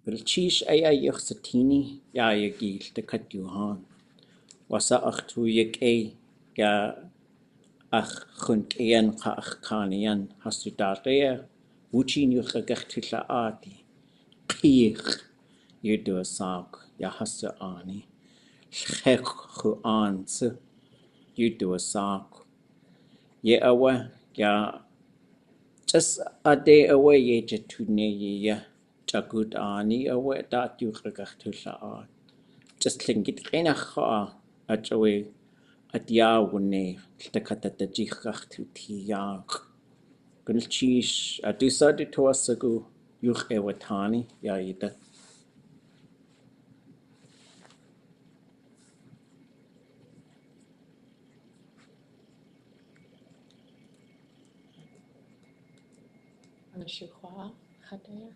بالتشيش أي يخستيني يا يجيل تكتيوهان وسأختويك أي يا أخ خنكيان أخ كانيان هستدارية وجين يخجختلااتي قيخ يدو ساق يا هستاني ḳéex س يدو ساق يا أوه يا just aadé أوه يجتوني يا تقول aaní أوه دات يخجختلاات just Lingít ʻéinach أجوي أدياوني تكتتجيخختوتياق قلتشيش أدوسادي توسقو يوخ إيوتاني يا إيدا أنا شخوا خدايا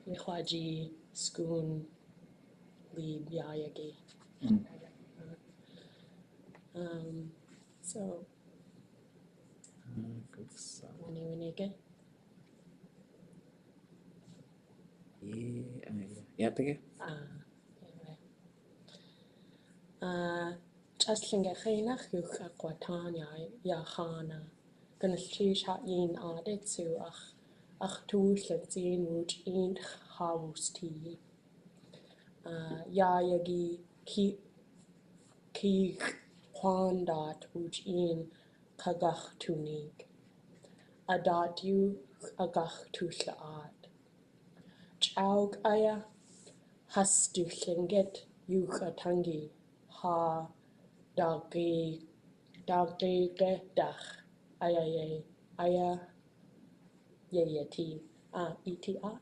يخواجي سكون لي بيايجي so winning يا تجي just Ḳáánáḳ yuch Ḥwáan ya Ḥánáḥ gynulleidh yin aadé zu ach túl zin wúch ein chawstí ya yagi Ḳwáan dat wúch ein kagachtúnig a dat yu agachtúlaad Cháug aya hastu Lingít yuch ʼatángi ha daagáige dach aya yeyati ita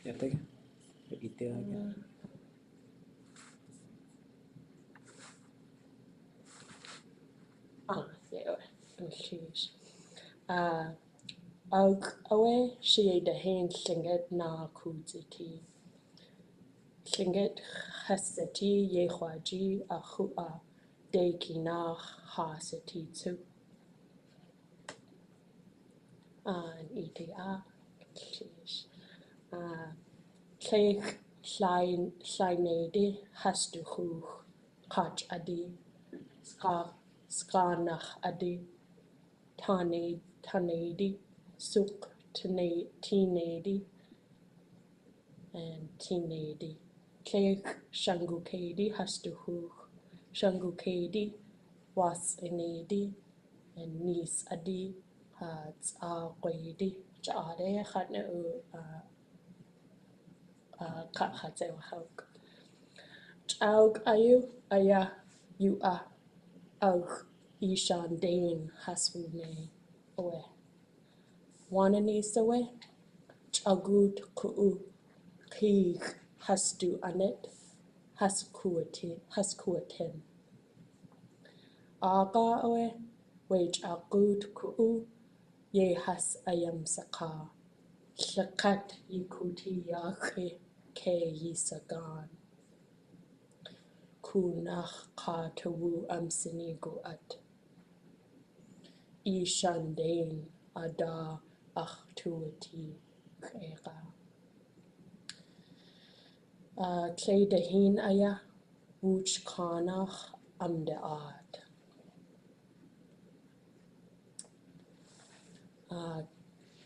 يا تجي إيدا gynulleidh ag awe siad a hain Lingít na cúdsaití Lingít chasatí yechwaji a chua deiki nach hasatí tu an ita Ḳéex Tlein hastu chuch Ḳáach adi Ţánáx adi Tánéidi Suq Tínéidi and Tínéidi Ḳéex Shangukadi hastu chuch Shangukadi was inéidi and Nís adi daaḥw'adi aadé Ḳánáḳ Cháug ayu aya yu ag ishan dain haswune owe wanani sawe Chágút kuu Ḳéex hastu anet haskuatin aga owe we Chágút kuu ye has ayam saka Lingít yi Kootéeyaa yisagan Ḳwáanax tawu amsinigu at ishan dain ada achtuati Ḳéexa Tle da hin aya wúch Ḳánáx amdaad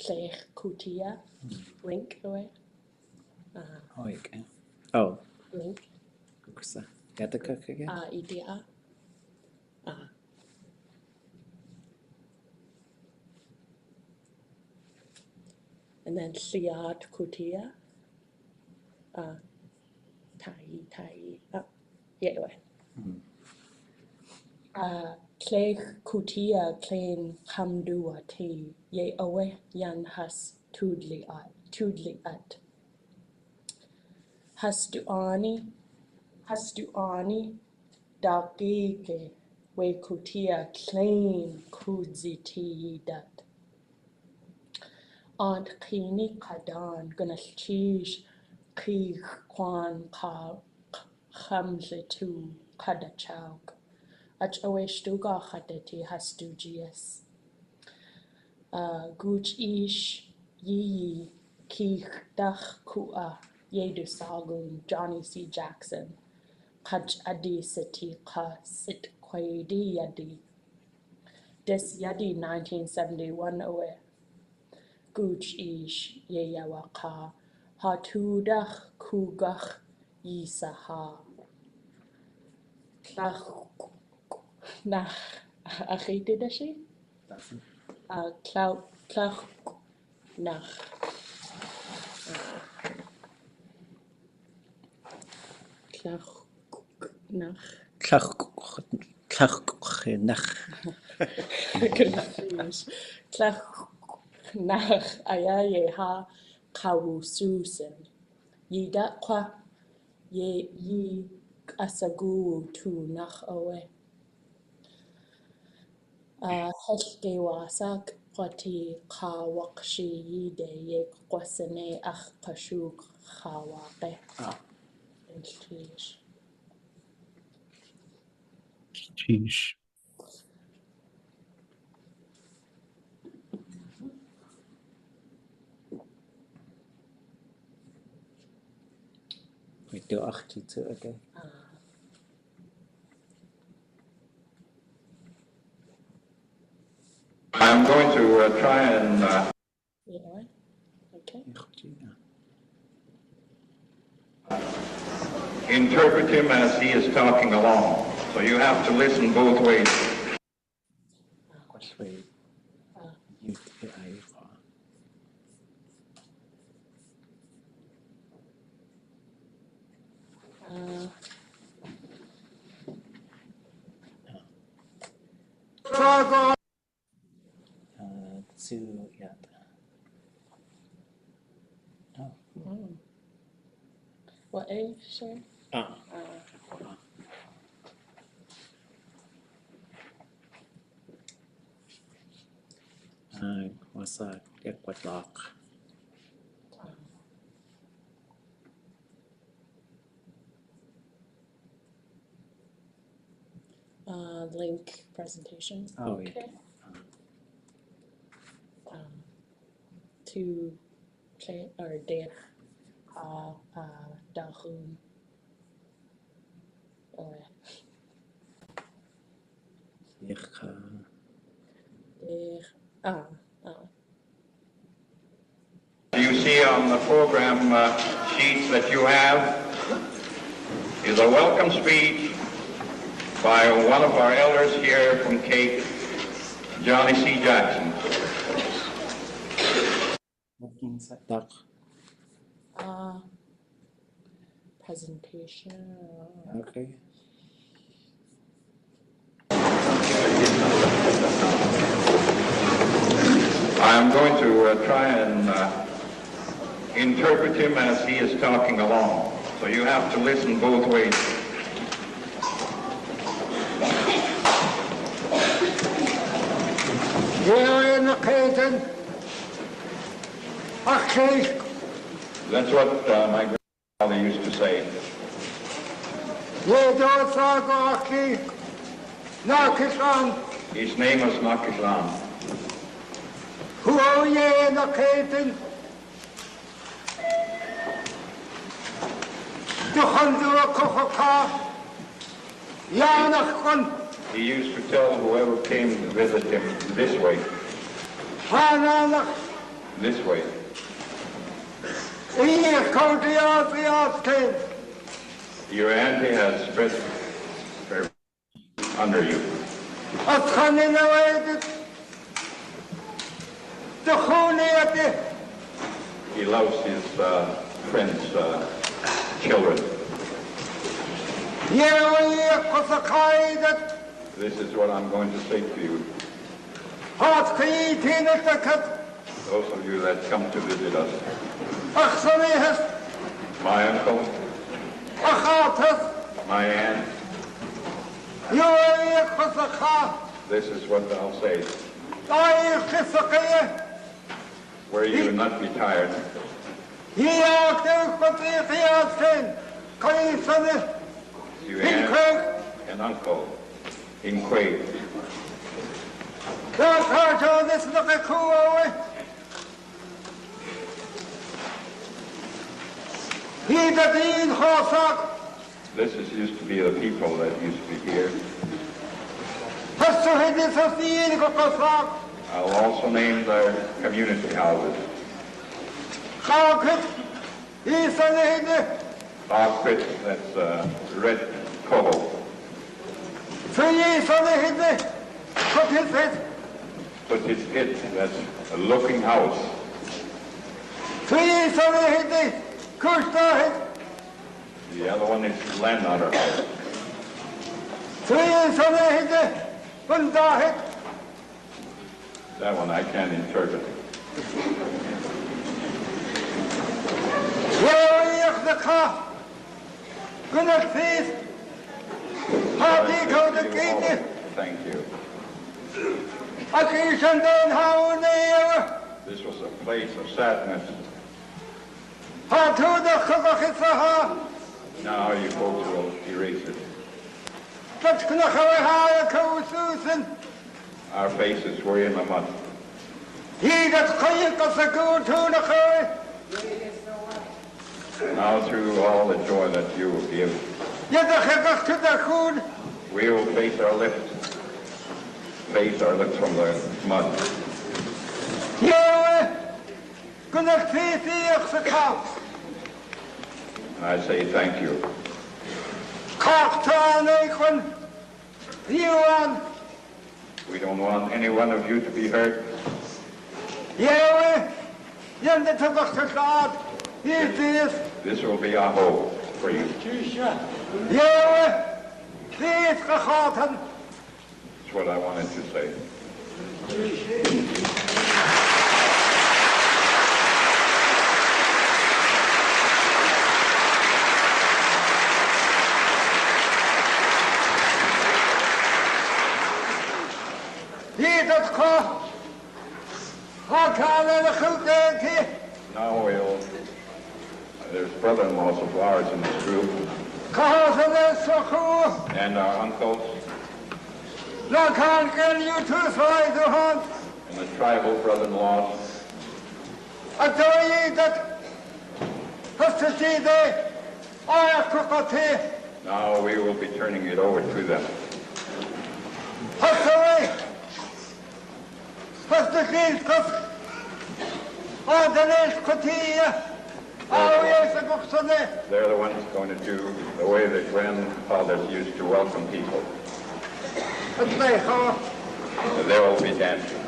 Ḳéex Kootéeyaa link away oh link كوكسا يا تكاكا ita and then Liad Kootéeyaa tayi yeah Ḳéex Kootéeyaa Tlein Kamduati ye awe yan has tudli at hastu aaní daagáige we Kootéeyaa Tlein cúdsaití dat Ant cíní cadán gynulleidh Ḳéex Ḥwáan chamhliú cada Cháug ach awe stúga chadatí hastu GS gooch ish yi Ḳéex daaḥw.aa yedu sagun Johnny C. Jackson qaj adi sati qa sit quaidi yadi des yadi 1971 awe gooch ish yeyawaqa hatudach kugach yisaha Ḳwáanaḳ Ḳwáanaḳ ayayeha qawususen yidaqwa ye yi asagu tu nax awe helgewasak qati qawaqshi yide ye qwasane ach qashuk qawaqe Ḻíis. Sheesh. We do ʻatángi too, okay. I'm going to try and Yeah. Okay. interpret him as he is talking along. So you have to listen both ways. What age, sir? What's that? Ďakwatlák. Link presentation. Oh, Okay. yeah. To play or daaḥw daaḥw. You see on the program sheets that you have is a welcome speech by one of our elders here from Ḳéex, Johnny C. Jackson. Presentation. Okay. I'm going to try and interpret him as he is talking along. So you have to listen both ways. That's what my grandfather used to say. His name was Ňáxlan. He used to tell whoever came to visit him this way. This way. Your auntie has spread her under you. He loves his friends' children. This is what I'm going to say to you. Those of you that come to visit us. My uncle. My aunt. This is what I'll say. Where you will not be tired. You aunt and uncle in Ḳwáan. this look at cool. He that in Ḥánáḳ. This used to be the people that used to be here. I'll also name the community houses. Ďákw.aa. Daaḥw.aa, that's red coho. Ḳwáán, that's a looking house. The other one is landowner house. That one I can't interpret. Thank you. This was a place of sadness. Now you folks will erase it. Our faces were in the mud. Now through all the joy that you will give, we will face our lips from the mud. And I say thank you. We don't want any one of you to be hurt. This will be our hope for you. That's what I wanted to say. Now there's brother-in-laws of ours in this group, and our uncles, and the tribal brother-in-laws. Now we will be turning it over to them. They're the ones going to do the way the grandfathers used to welcome people. They will be dancing.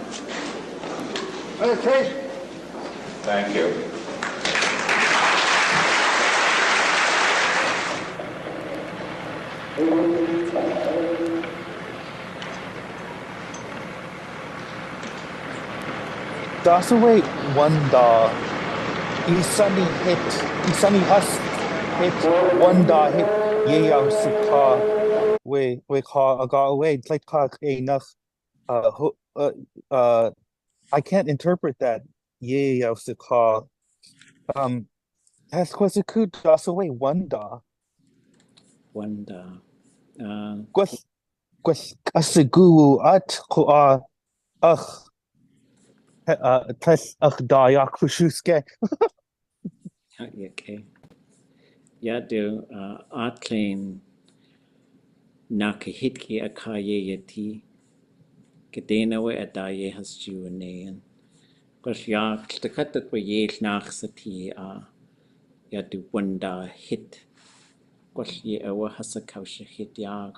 Thank you. That's away one da. Isani has hit one da hit yeah sika we call got away like enough I can't interpret that yeah sika has quite a good that's away one da quest asigu ʻatángi test daaḥw.aa Okay. Ja, du Tlein naakahítx'i akayeeti kadenawe adaye has juanean. Because ja klikatat we yeel naax sateeyi ja du wanda hit. Because ye awa hasakausha hit ja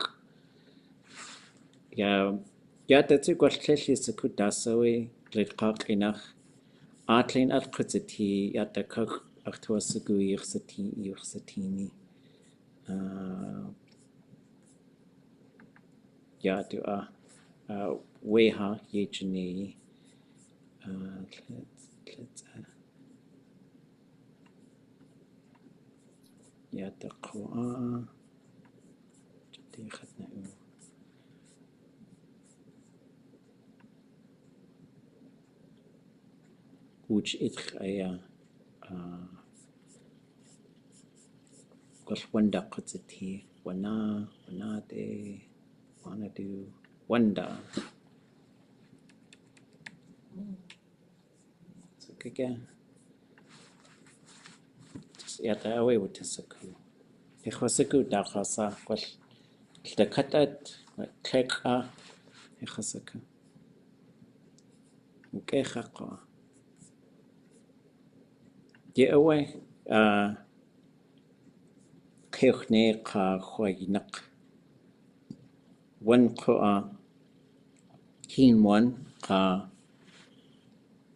that's a gwash kleshli sakudasawe glitqaq inach Tlein ʻatángi ja da kag achtuasagu satini. Ja du weha ye jane. Ja daaḥw.aa ooch aya wanda qatsati wanade wanna do wanda again. Yata away with Tisaku. Hihosaku Dakhasa, was the Katat, Ḳéex, Hihosaku. Ḳéex. The away, Ḳéex Ḳwáanax. One Keen one,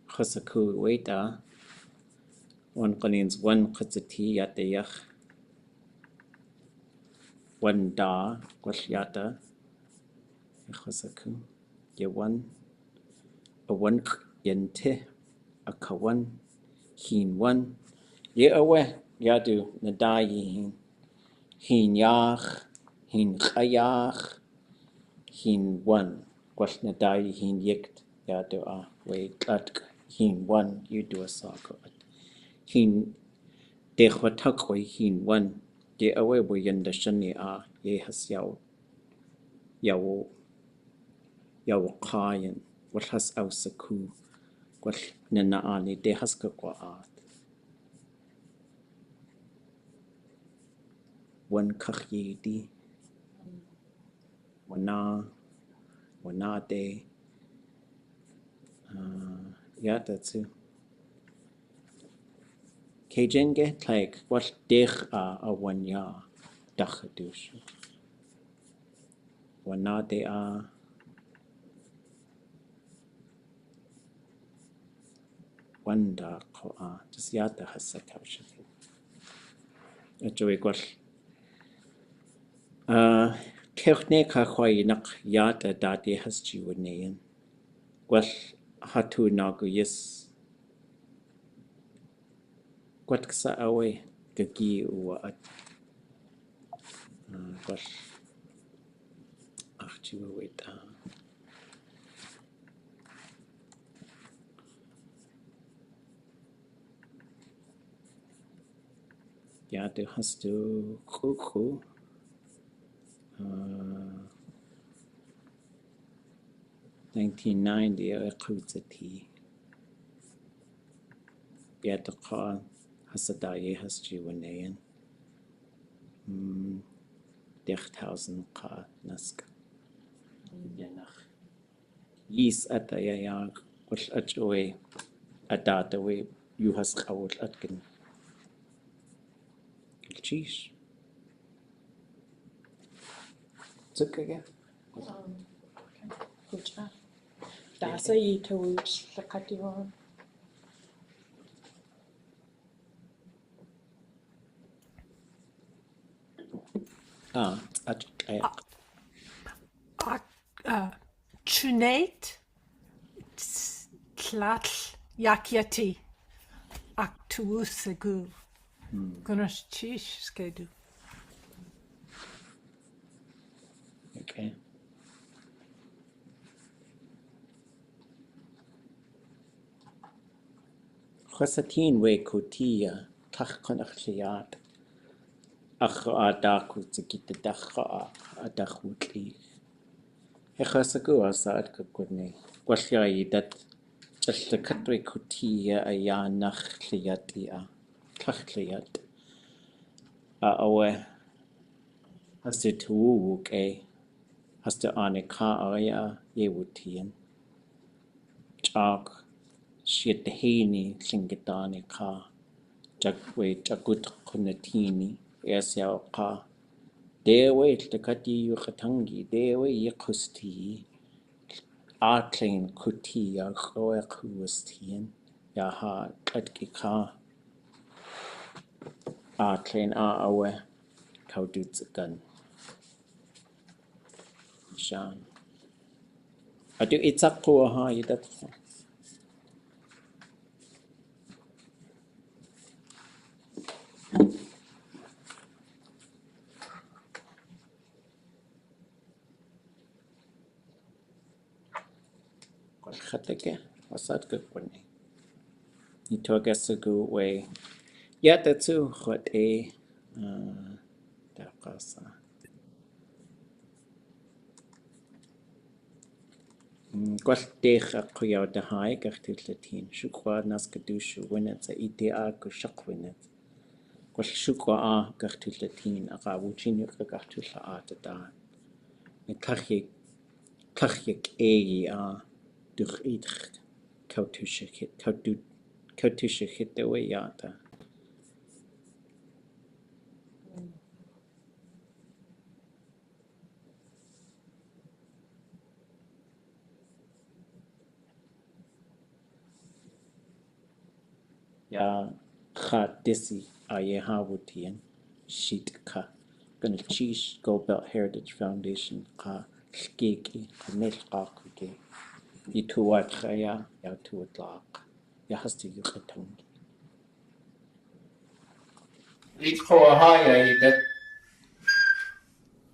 Hosaku Waita. One Qanins one Qatati at the Yach. One Da, Quashyata, Hosaku. Ye one, a one Yente, a Ḳwáan, Keen one. Ye away, Yadu, Nadayi, Heen Yach, Heen Ḳayach, Heen one. Quash Nadayi, Heen Yikt, Yadu wait, Atk, Heen one, you do a sako. Heen Dechwatakwe, Heen one. Ye away, we Yandashani ye has yaw Ḳaanáx, what has Ausaku, what Nana aaní, de has ʼaaḥ. One Káxydi, one aadé. Yeah, that's it. Kajenge, like, what daaḳw.aa a one ya, daaḥw. One aadé one daaḳw.aa, just yata has a couch. Actually, what Ḳéex Ḳwáanax yata dati has jiwanayan. What hatu nagu yes. What ksa away gagi uwa at. What jiwa wait. Yata has to kuku. 1990 ʻéitx. Yata hasadaye has jiwanayan. 10,000 nask. Yes ataya which ataway adata way you has kawul atkin. Cheese. It's okay. ooch. Sateeyi to ooch the katiwan. At Trinate Tlatl Yakiati Aktuusegu Gunners Chish Skedu. Okay. Khosatin we Kootéeyaa Tlein daaḳw.aa daaḥw. Hechasagua saad kukuni. Gwashiai that just the katwe Kootéeyaa ʼaánach liatia. Tlachliat. Awe has the two has the aaní area yewutian. Chak shit the heini Lingítani Jagwe jagut kunatini Éesh Dewe the kati ʼatángi dewe yikusti Tlein Kootéeyaa Ḳwáanax yaha ʼatki Tlein awe kawdujixít. Shan. Adu ʼéitx yidat. Khatake wasat kukuni. Itogasagu way. Yatatsu ʼatángi daqasa. Gwaldeich a Kootéeyaa Tlein gartulatin. Ḥwáan nas gadushu winnet a idea go shakwinet. Gwal ḥwáan gartulatin a rawuchin yuk gartula aadé. Ne Káxík a durch ʼéitx kawdujixít ewe yata. Ja, disi a hawutien sheet ka. Gonna cheese Go Belt Heritage Foundation Ḥkéex naax tuatchaya ya tuatlaq ya hasti ʼatángi. ʻéitx idet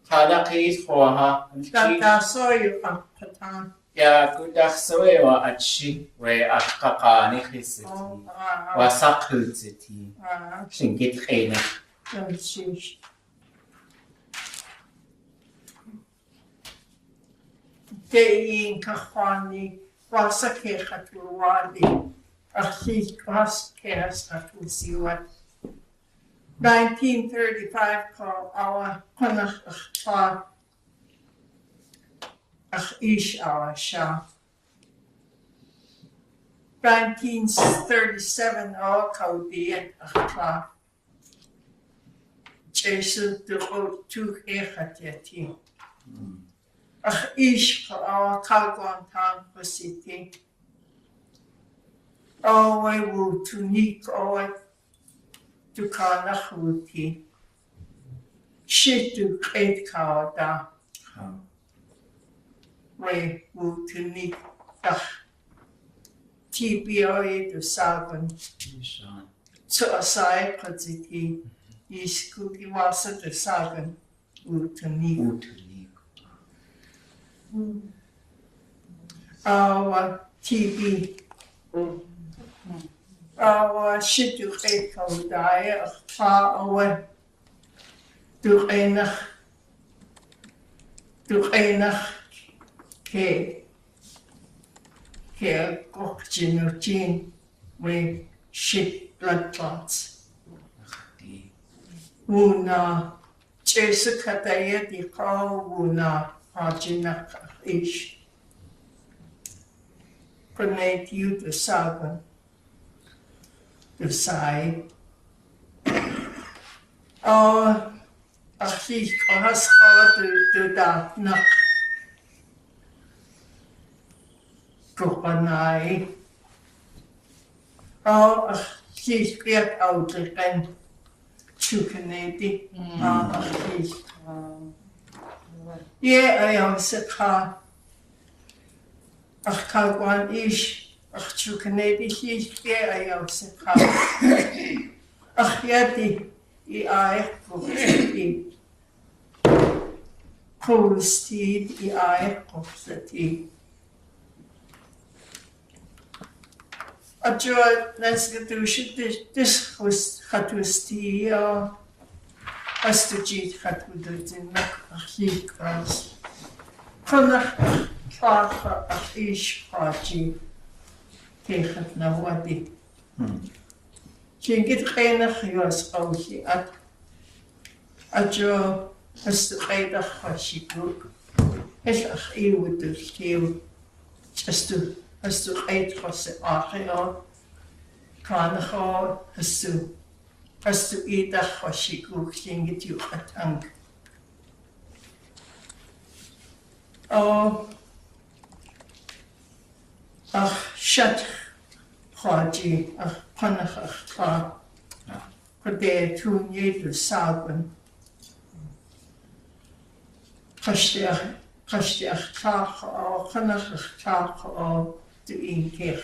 Ḥánáḳ ʻéitx ya kawdujixít wa ʻatángi wa ʻáqaqánixít wa sateeyi Lingít Ḥéex. Tein Ḳwáan was a Ḳéex at Ḥwáan a Ḥéex Ḳéex at Ḥwáan 1935 called our Ḥwáan Éesh our Shah 1937 our Kawdujixít Ḥwáan Jason the road to Ḥéex at Yati Éesh our Ḳwáan City we will to Nick to Ḳánáḳ shit to Ḳéex we will to Nick TBI to Sagan so aside City is cookie was at the Sagan will to Nick our TB our shit to Ḳéex far away to Ḳánáḳ Ke Ǩóxinochin we shit blood clots. Una Chesukataya di Una Hajinaḳ Éesh. Connect you to Sagan. The side. Ḥéex has to daaḥw. Ḥwáan Ḥéex get out again to Canada. Ḥéex. Yeah, I also Ḥwáan Éesh to Canada. Ḥéex. Yeah, I also Yati ʻéitx Kawdujixít ʻéitx Adjoa naakahítx'i this was Ḥwáan astujit Ḥwáan Ḥéex Ḥwáanax Éesh Ḥwáan Ḥéex nawadi Lingít Ḥéex yos qawhi adjoa astuqaydaq Ḥwáan Ḥéex iwudulkiw astuqaydaq Ḳwáanax astuqaydaq Ḥwáan Lingít yuqatang shat Ḥwáan Ḥwáanax Kootéeyaa Tlein to Sagan Ḥwáanax to Ḥéex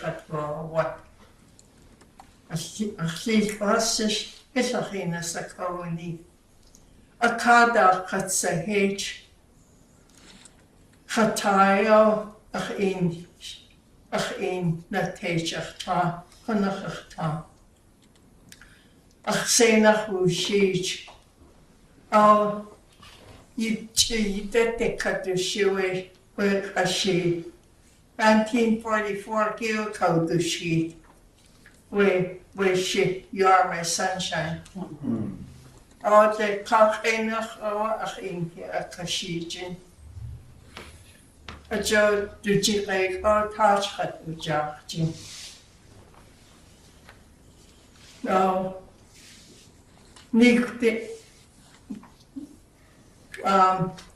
what Ḥéex Ḥwáan sakawani akada qatsahech Ḥwátáyo nateach Ḥwáanax Ḥséanax wushich yidete kadushiwe we ashi 1944 gil kawdujixít. We she, you are my sunshine. Aadé Kánajáach ach inke a kashijin. A jo duji reik táchchat ujachjin. No, nikte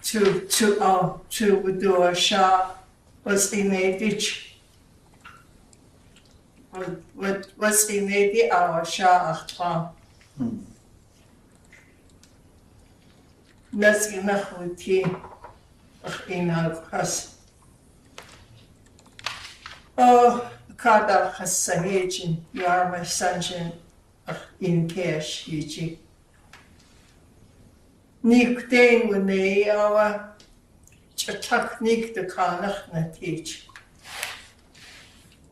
to do a sha was in ʼéitx. Was in ʼéitx our sha ach Nas inachuti ach inalchas. Oh, kadachas sahejin, you are my sunshine ach in Ḳéex hiji. Nik dein wne awa chatak nik de Ḳánáḳ na teach.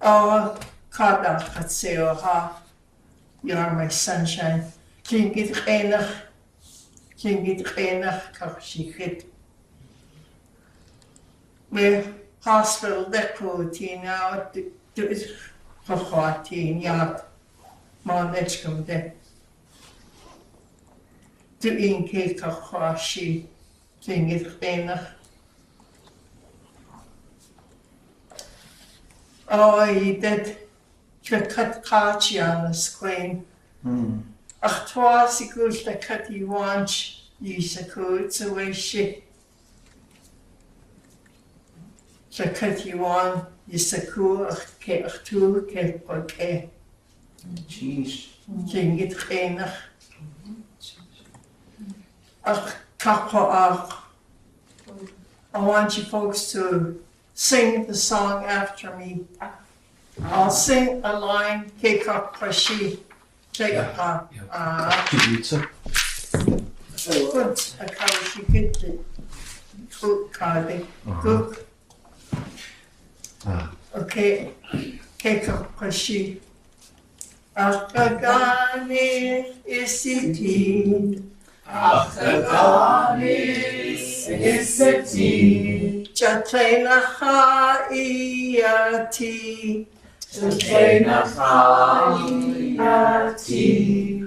Oh, kadachas seo ha, you are my sunshine. Lingít Lingít kawdujixít. We hospital daaḳw.aa now do it Ḳwáan yard man echkum de. Do inke kawdujixít Lingít Oh, I did cut Ḳwáan Ḳwáan. Ach twas I gul da cut I want use a code so we she. So cut I want use a code ach ke ach two ke okay. Jeez. Lingít Ḳánáḳ. Ach daaḳw.aa. I want you folks to sing the song after me. I'll sing a line ke kawdujixít. Take a pop. Good. I kawdujixít the cook card. Cook. Okay. Ke kawdujixít. Ātángi isiti. Ātángi isiti. Tlein naakahítx'i. Tlein naakahítx'i.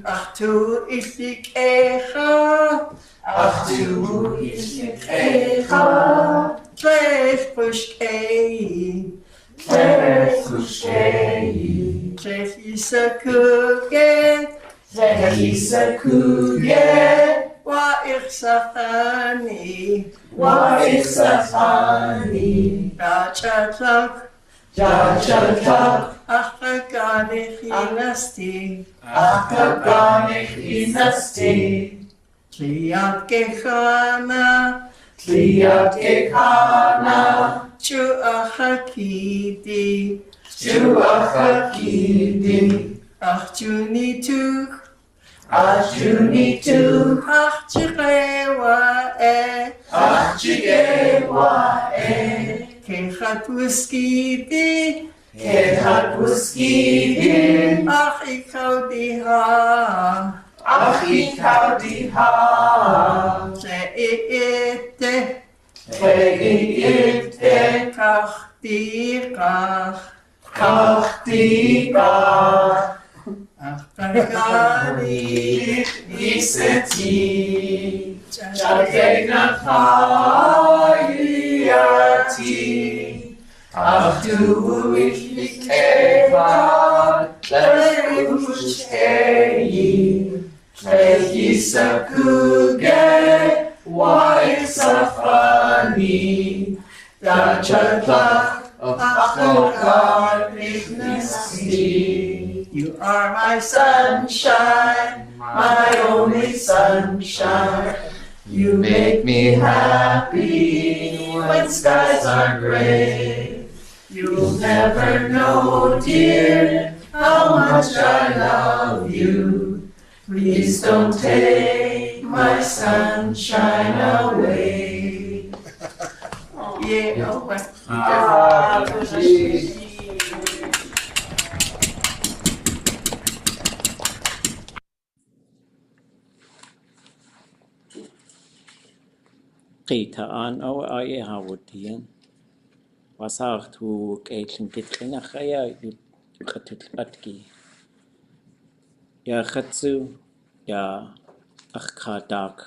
Ach tu Ḳéex. Ach tu Ḳéex. Ḳéex Ḳéex wa ʼéiṭs aaní. Daaḥw.aa. ʼatángi. Tliat ke Ḳánáḳ. Ťuaḥakíti. Ach juni tu. Ach ʼéiṭx. Ke chatwskidi. Ach I kawdujixít. Ḳéeite. Kawdujixít. Ātángi isiti. Tlein naakahítx'i. Ach tu You are my sunshine, my only sunshine. You make me happy when skies are gray. You'll never know, dear, how much I love you. Please don't take my sunshine away. Yeah, okay. Qitaan aw ay hawutian. وصارتو Lingít يا يقتل يا خدسو يا أخاداك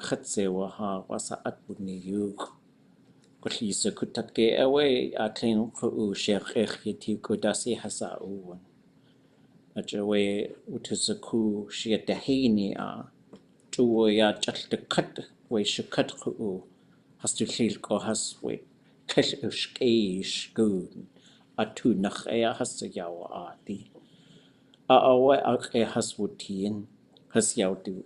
خدسي وها وصعد بنيوك قليسة كتتكي أوي أتلين قو شيخ يتي كداسي حساؤون أجوي وتسكو شيتهيني جوا يا جلتكت ويشكت قو هستو خيلكو هسوي كش إيش قون أتو نخيا هس ياو آدي أوي أقي هسوتين هس ياودو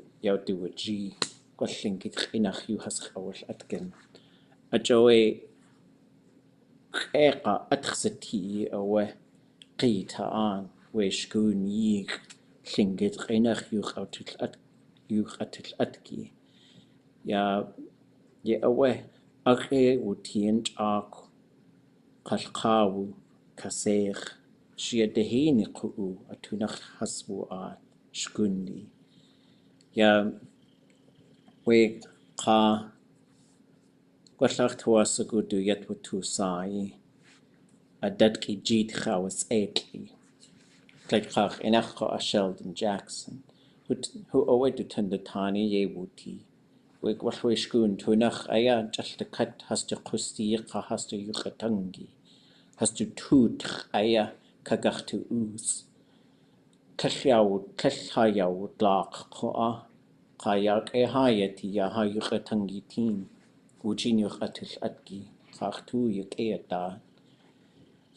وجي قلنكي خيناخيو هس خوش أتكن أجوي قيقا أتخستي أوي قيتان ويشكون ييك Lingít خيناخيو أتل أتكي يا أوي أقي وتين جاكو قلقاو كسيخ شيدهيني قو أتونخ حسبو شكوني يا ويقا قلقت واسقو دو يتوتو ساي أددكي جيت خاوس إيتلي تلقاق إنخو أشيلدن جاكسون هو أودو تندتاني يبوتي ويقوشكون تونخ أيا جلتكت هستو قستيقا هستو يقتنجي هستو توتخ أيا كغختو أوس كشياو داáḳw.aa قاياك هايتي يا هاي يقتنجي تين وجين يقتل أدقي قاختو يكيدا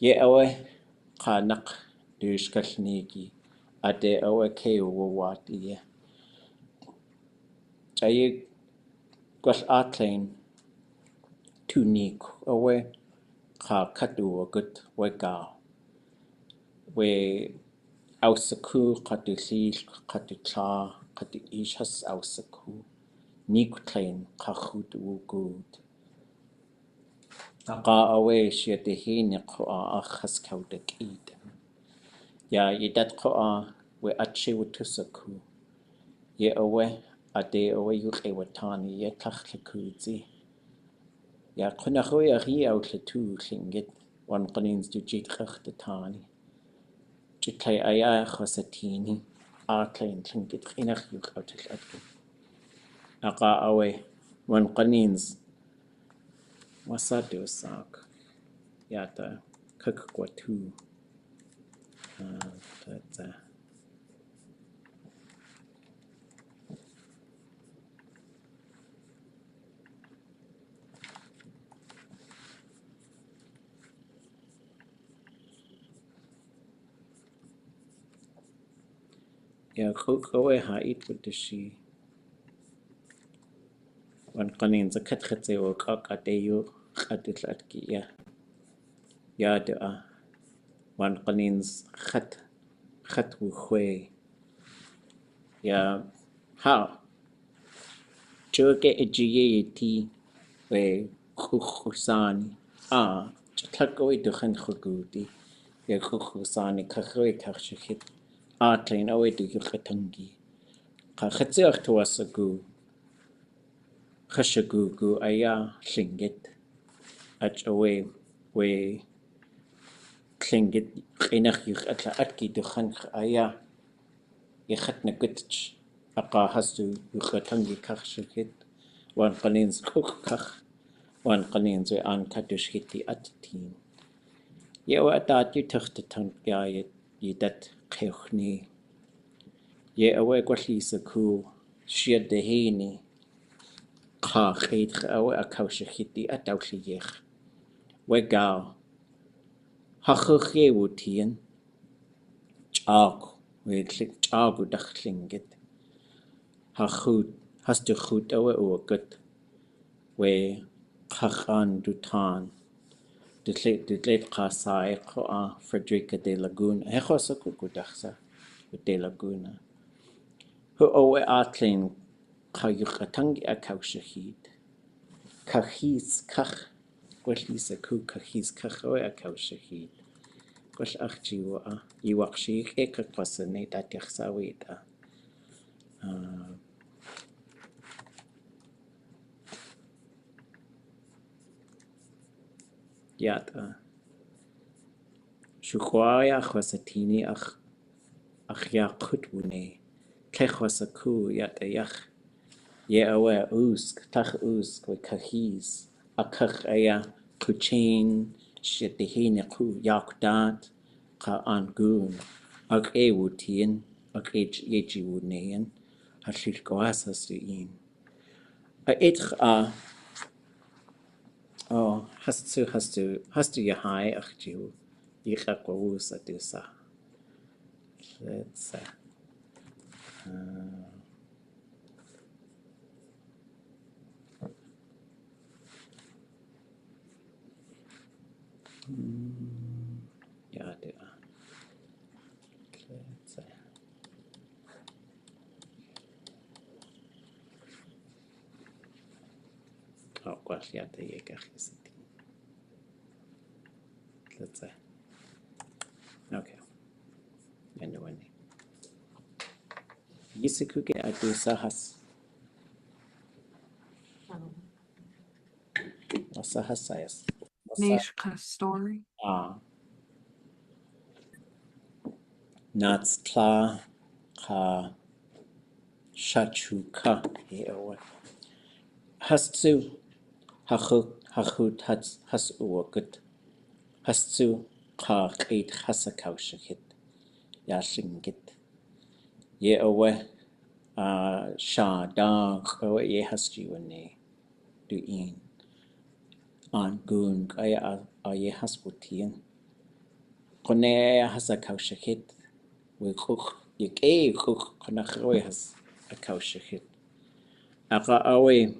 يأوي Ḳánáḳ دوشكلنيجي aadé أوي كيو وواتي جاي Kootéeyaa Tlein تونيك أوي كدو وقت وقاو أوسكو قدوسيل قدوشا قدوئيش هس أوسكو نيكو تلين قاخود وقود أقا أوي شيدهيني قوآ أخس كودك إيدا يا يدد قوآ وأتشي وتسكو يا أوي aadé أوي يوقي وطاني يتخلكوزي يا قناخو يا غي أوتلتو Lingít وانقنينز دو جيت خختتاني جتلي أيا خساتيني Tlein Lingít خيناخ يوق أوتل أدكو أقا أوي وانقنينز وصادو ساك ياتا ككواتو تاتا يا خوكوي هايت ودشي وانقنين زكت خطي وكاك أديو خدت الأدكي يا دعا وانقنين خط وخوي يا ها جوكي إجيي تي وخوخوساني جتلقوي دخن خقودي يا خوخوساني كخوي كخشخت Tlein أوي دو يقتنجي خطي أختواسقو خشقوقو أيا Lingít أجوي Lingít خيناخ يقتل أدكي دخنخ أيا يختنا قتش أقا هستو يقتنجي كخشخت وانقنينز كخ وانقنينز وان كدوشختي أتتين يا وأداتي تختتن يا يدت قيخني يا أوي قليسكو شيدهيني قاقيت أوي أكوشختي أتوشيخ وقاو هخخي وتين جاغو دخ Lingít هخود هستو خود أوي وقت وقخان دوتان دتليت قاساي قوآ فريدريكا دي لاغونا هخو سكو قدخسا دي لاغونا هو أوي Tlein قايقتنجي أكوشخيت كخيس كخ قليسا كو كخيس كخ أوي أكوشخيت قش أخجي وآ يوقشيك إيكا قصني دات يخساوي دا yata Ḥwáan sateeyi ach ya kutwune Ḳéex yata yach ye awe tach we kahis a kach aya kuchain shitihine ku yakdat ka angun ag wutien ag yeji wunean a shilkoas has to in a ʼéitx has to yahai ach jiu yichakwas adusa let's say yeah, let's say oh well, yeah, the yekachis. Let's say okay. Anyway, yisikuke adusa has wasa hasayas Naax story. naax tla ka shachuka hewa hastu hachut has uwakut hastu ka ʼéitx kawdujixít ya Lingít ye awe sha daaḳw ye hasjiwane du in an gun kaya ye hasputien kone has kawdujixít we kuch ye kuch Ḳwáanaḳ has kawdujixít aga awe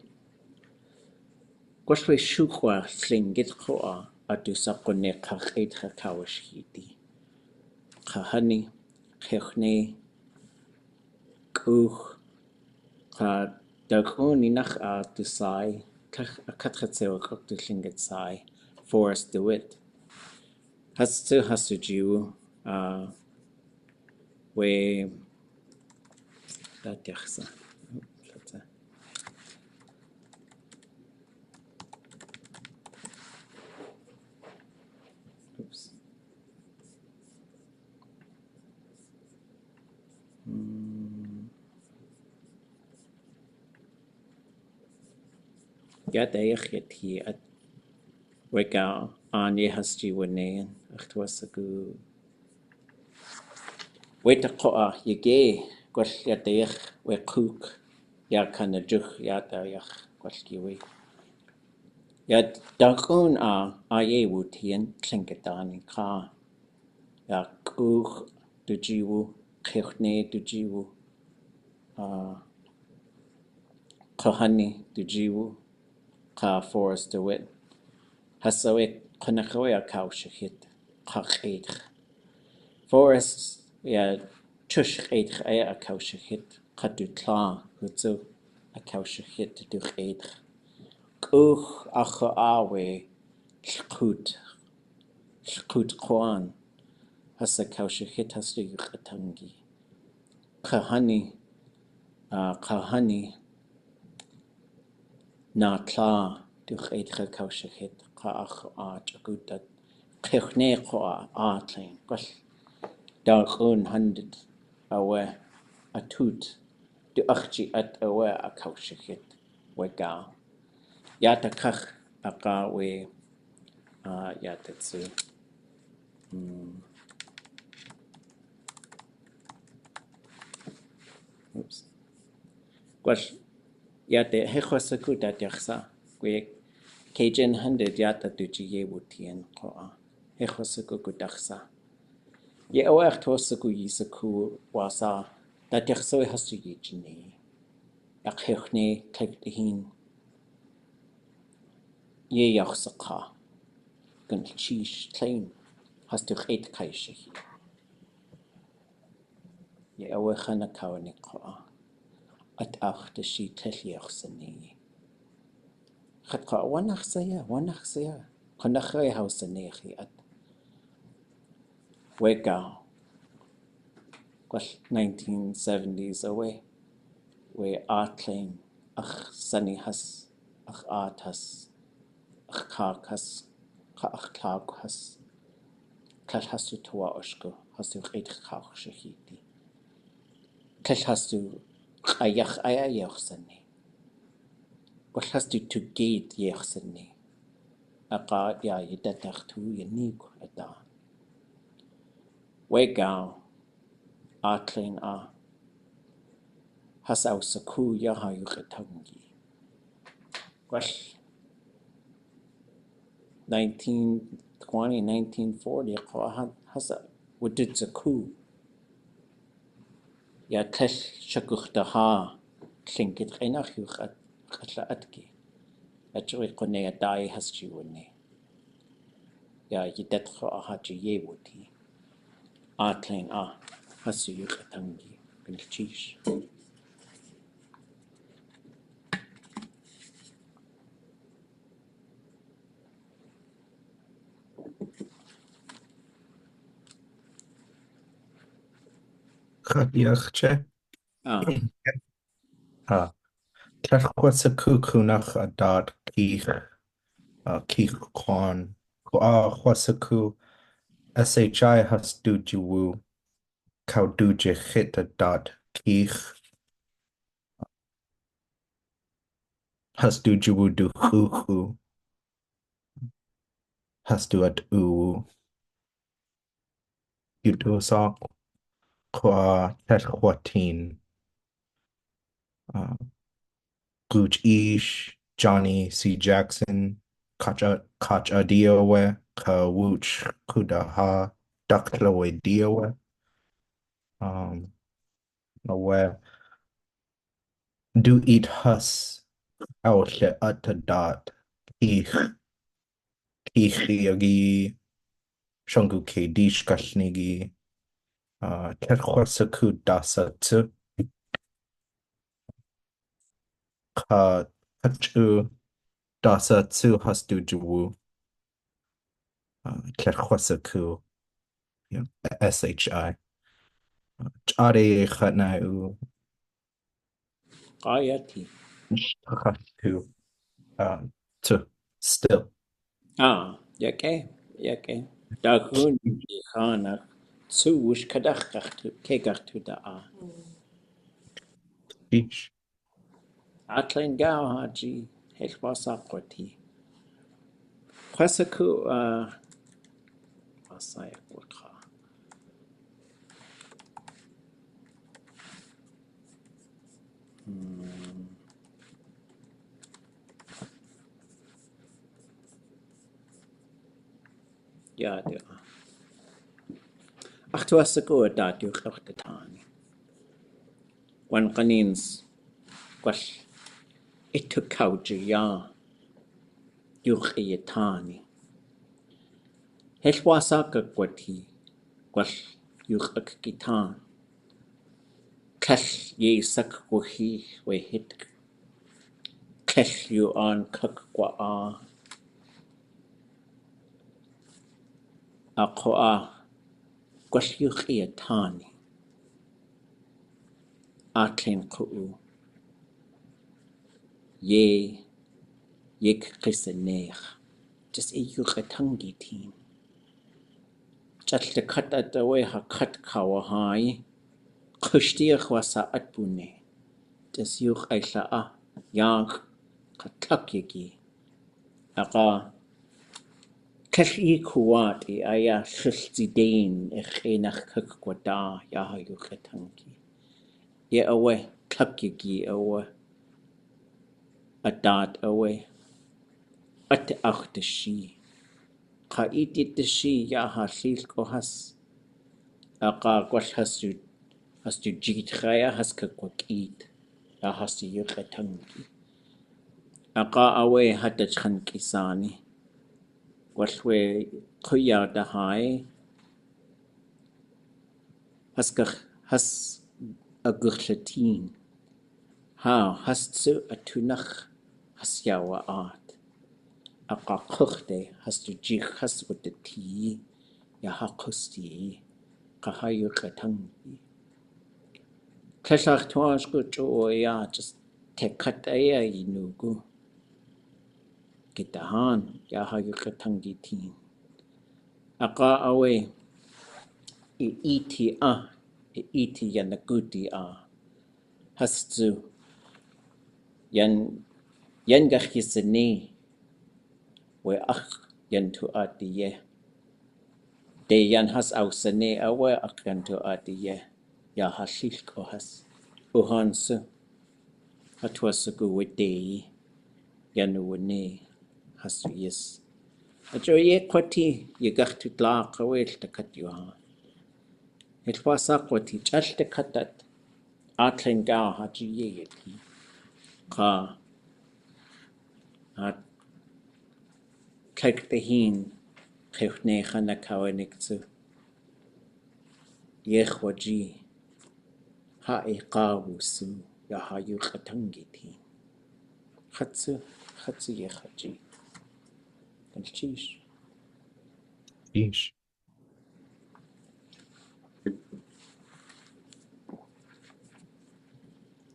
Gwashwe shukwa Lingít koa adusa kone ka ʻéitx kawdujixíti Ḳahani Ḳéex Kooch ka daaḳw nach dusai katratsewa du Lingít sai forest de wit hastu jiu we that yachsa oops ya daich yeti at wega aaní has jiwanean achtuasagu weta koa yege gwal ya daich we kook ya kana juch ya daich gwal giwi ya daaḳw ye wutien Lingítani ka ya kooch du jiwu Ḳéex du jiwu Ḳahani du jiwu ka forest de wit hasawe Ḳwáanaḳ kawdujixít ka ʻéitx forest ya tush ʻéitx kawdujixít ka du tla hutsu kawdujixít du ʻéitx Kooch we Ḳwáan has kawdujixít has du ʻatángi Ḳahani na tla du ʻéitx kawdujixít ka agudat Kootéeyaa Tlein gwell daaḳw handed awe atut du achji at awe kawdujixít wega yata kach aga we yata tsu oops gwell yata hechosaku dat yachsa we Cajun handed yata du ye wutien koa hechosaku gudachsa ye awe achtosaku yisaku wasa dat yachsa hastu yijini Ḥwáan Ḥwáan ye yachsaka gun Tlein hastu ʻéitx kawdujixít ye awe chana kawani koa at ʻáchtashí tleliachsaní Chadka wanachsaya Ḳwáanaḳ hausanechi at wega gwell 1970s away we Tlein ach sani has ach has ach kak has خأخلاق هس كل هستو تواعشكو هستو غيد خاخ شهيدي كل هستو قيخ أيا يخسني كل هستو تجيد يخسني أقا يا يدتختو ينيكو أدا ويقاو آتلين هس أو سكو يا هايو ʻatángi وش 1940 قوا هسا ودد سكو يا تش شكوختها لينجít ʻéináx يو قتلا أتكي أجري قنية داي هسجيوني يا يدتخو أهاجي يودي آتلين هسو يو ʻatángi بالتشيش Ḳáideachta. Tlachquasa cúnach a dad Ḳéex Ḳwáan Ḥwasaku SHI hasdújiú kawdujixít a dad Ḳéex hasdújiú du chuchu hasdú at Utosá qua Tlachquatín ooch Johnny C. Jackson Koch Adiowe Kawooch Kudaha daaḳw.aa Awe do eat hus ʻáuche at dot Ḳéex Agi Shungu Kadish Kashnigi Tlachquasaku Dasatsu Kachu Dasatsu hasdújiú Tlachquasaku SHI aadé ʻánáʻu قايتي to still يكي داخون ඛааnáխ تسوش كدخختو كيغختو دا each عطلين قاو هاجي هيك باساقوتي خسكو باسايق وقا يا دي أختو أسكو دات يوخ تاني وان قنينز قش إتو كوجي يا يوخ تاني هيك باساق قوتي قش يوخ أكتان كش يسك وهي وهيتك كش يو آن كقوا أقوا قش يوخ تاني آتلين قو يك قسنيخ جس يوخ ʻatángi تين جت كت أدويها كت كواهاي قشتيخ وسا أتبوني جس يوخ أيلا ياخ قتلك يجي أقا كشي كواتي أيا شلتدين إخينخ كقودا يا يوخ ʻatángi يا أوي تلك يجي أوي أداد أوي أتأخت الشي قايدي الشي يا هاشيلك وهس أقا قوش هستو جيت خايا هسك كوكيد يا هستو يوخ ʻatángi أقا أوي هدج خنكي ساني وشوي قيا دهاي هس أغرشتين هستو أتونخ هسياوات أقا قخدي هستو جيخ هس ودتي يا هاقستي قهايو ʻatángi كشاخ تواش قجو يا جس تكت أيا ينوغو kitahan ya hayu ʼatángi tin. Aqa awe iti yan Kootéeyaa hastu yan gachisani we yan tu atiye. De yan has ausane awe yan tu atiye ya hashilk ohas uhansu hatwasagu wedeyi yan uwane hasu yes. Ajo ye kwati ye gachtu daaḳw awel takat yuha. Hilwasa kwati chal takatat Tlein gao haji ye yeti. Ka at kektehin kevnecha na kawanikzu ye khwaji ha e qawusu ya hayu ʼatángi tin. Khatsu ye khaji. Kalchish. Éesh.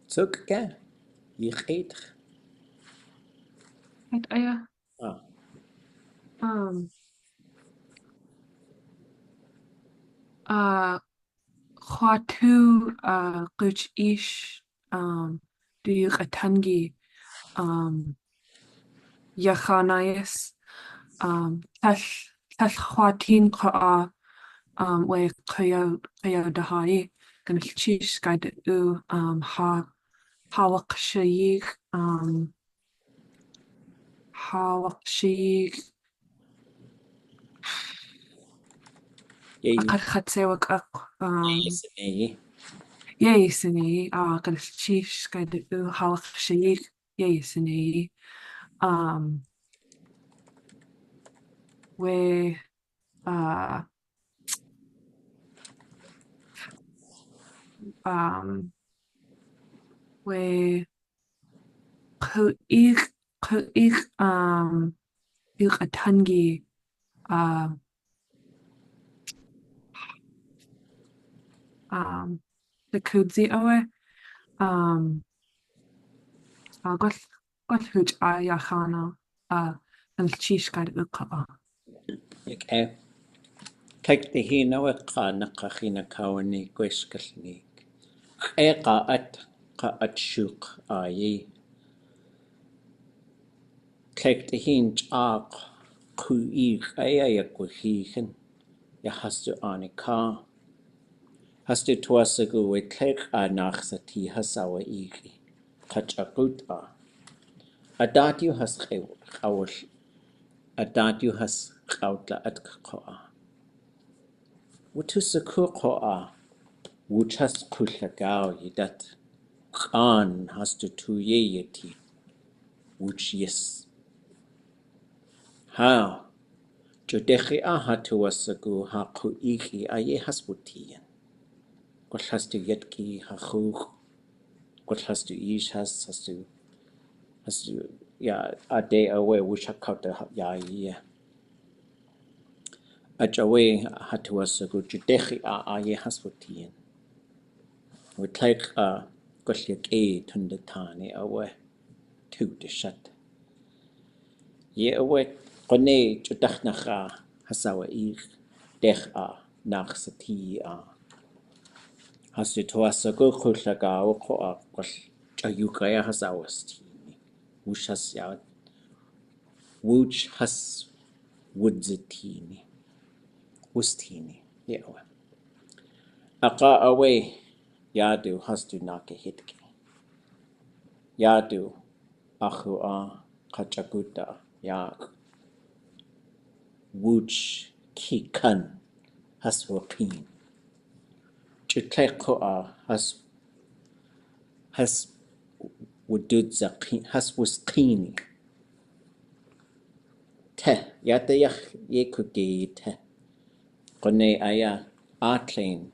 Tsukka ye ʼéitx. Right, aya. Ah. Ḥwátú gooch éesh du ʼatángi Yaxánáis Tall Ḥwátín ʼaa we kawdujixít ganilchís gaid u ḥáánáḳ akarchatsewak yeisini ganilchís gaid u ḥáánáḳ yeisini we we ḳwáan ʼatángi the kudzi awe gwell Yaxáná ganilchís gaid u kaa. Kektehin awe Ḳánáḳ kawani kweskalnik. Qaat shuk ayi. Kektehin ch'aaq quig aya yakwahihin ya hastu aaní ka. Hastu tuasagu we ʼanáx sati hasawa igi. Qach'akut'a. Adatyu has qawal. Adatyu has qawtla atkaqa'a. Wutusaku qa'a. Wuchas kullagao yidat. Ḳwáan hastu tuyeyeti. Wuch yes. How? Jodekhi hatu wasagu ha quigi aye hasbutiyan. Qual hastu yetki ha khug. Qual hastu ish hastu ya aadé awe wushakauta ya ye. Ajawe hatu wasagu jodekhi aye hasbutiyan. Witlaik qual tundatani awe tu de shat. Ye awe qone jodachnacha hasawa ig dech naax sateeyi hastu tuasagu kullagao qo'a qol chayukaya hasawastini. Wuch has wudzitini. Wustini. Ye awe. Aqa awe yadu hastu naakahítx'i. Yadu daaḳw.aa qachakuta yak. Wuch kikan has waqin. Chutleqo'a has wududzaqin has wustqini. Te yatayach ye kugeyi te. Qone aya Tlein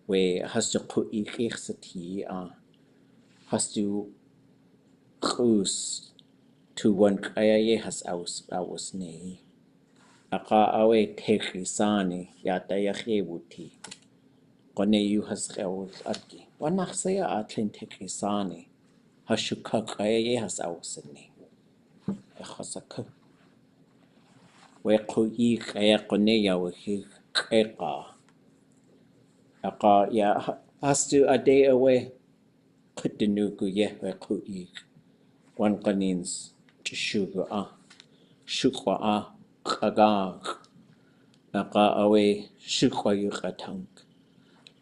we hastu qu'iqiq sateeyi hastu q'us tuwan kaya ye has awusneyi. Aqa awe teqisani yatayach ye wuti. Qone yu has qawul atki. Wanaxsaya Tlein teqisani. Hashukaq kaya ye has awusneyi. Ეხասակը Wekui Ḳéeq'neya wiki Ḳéeqa Aqa ya hastu aadé awe Qutinuku ye Wekui Wanqanins Chishuga Shukwa Qagaq Aqa awe Shukwa yuqatank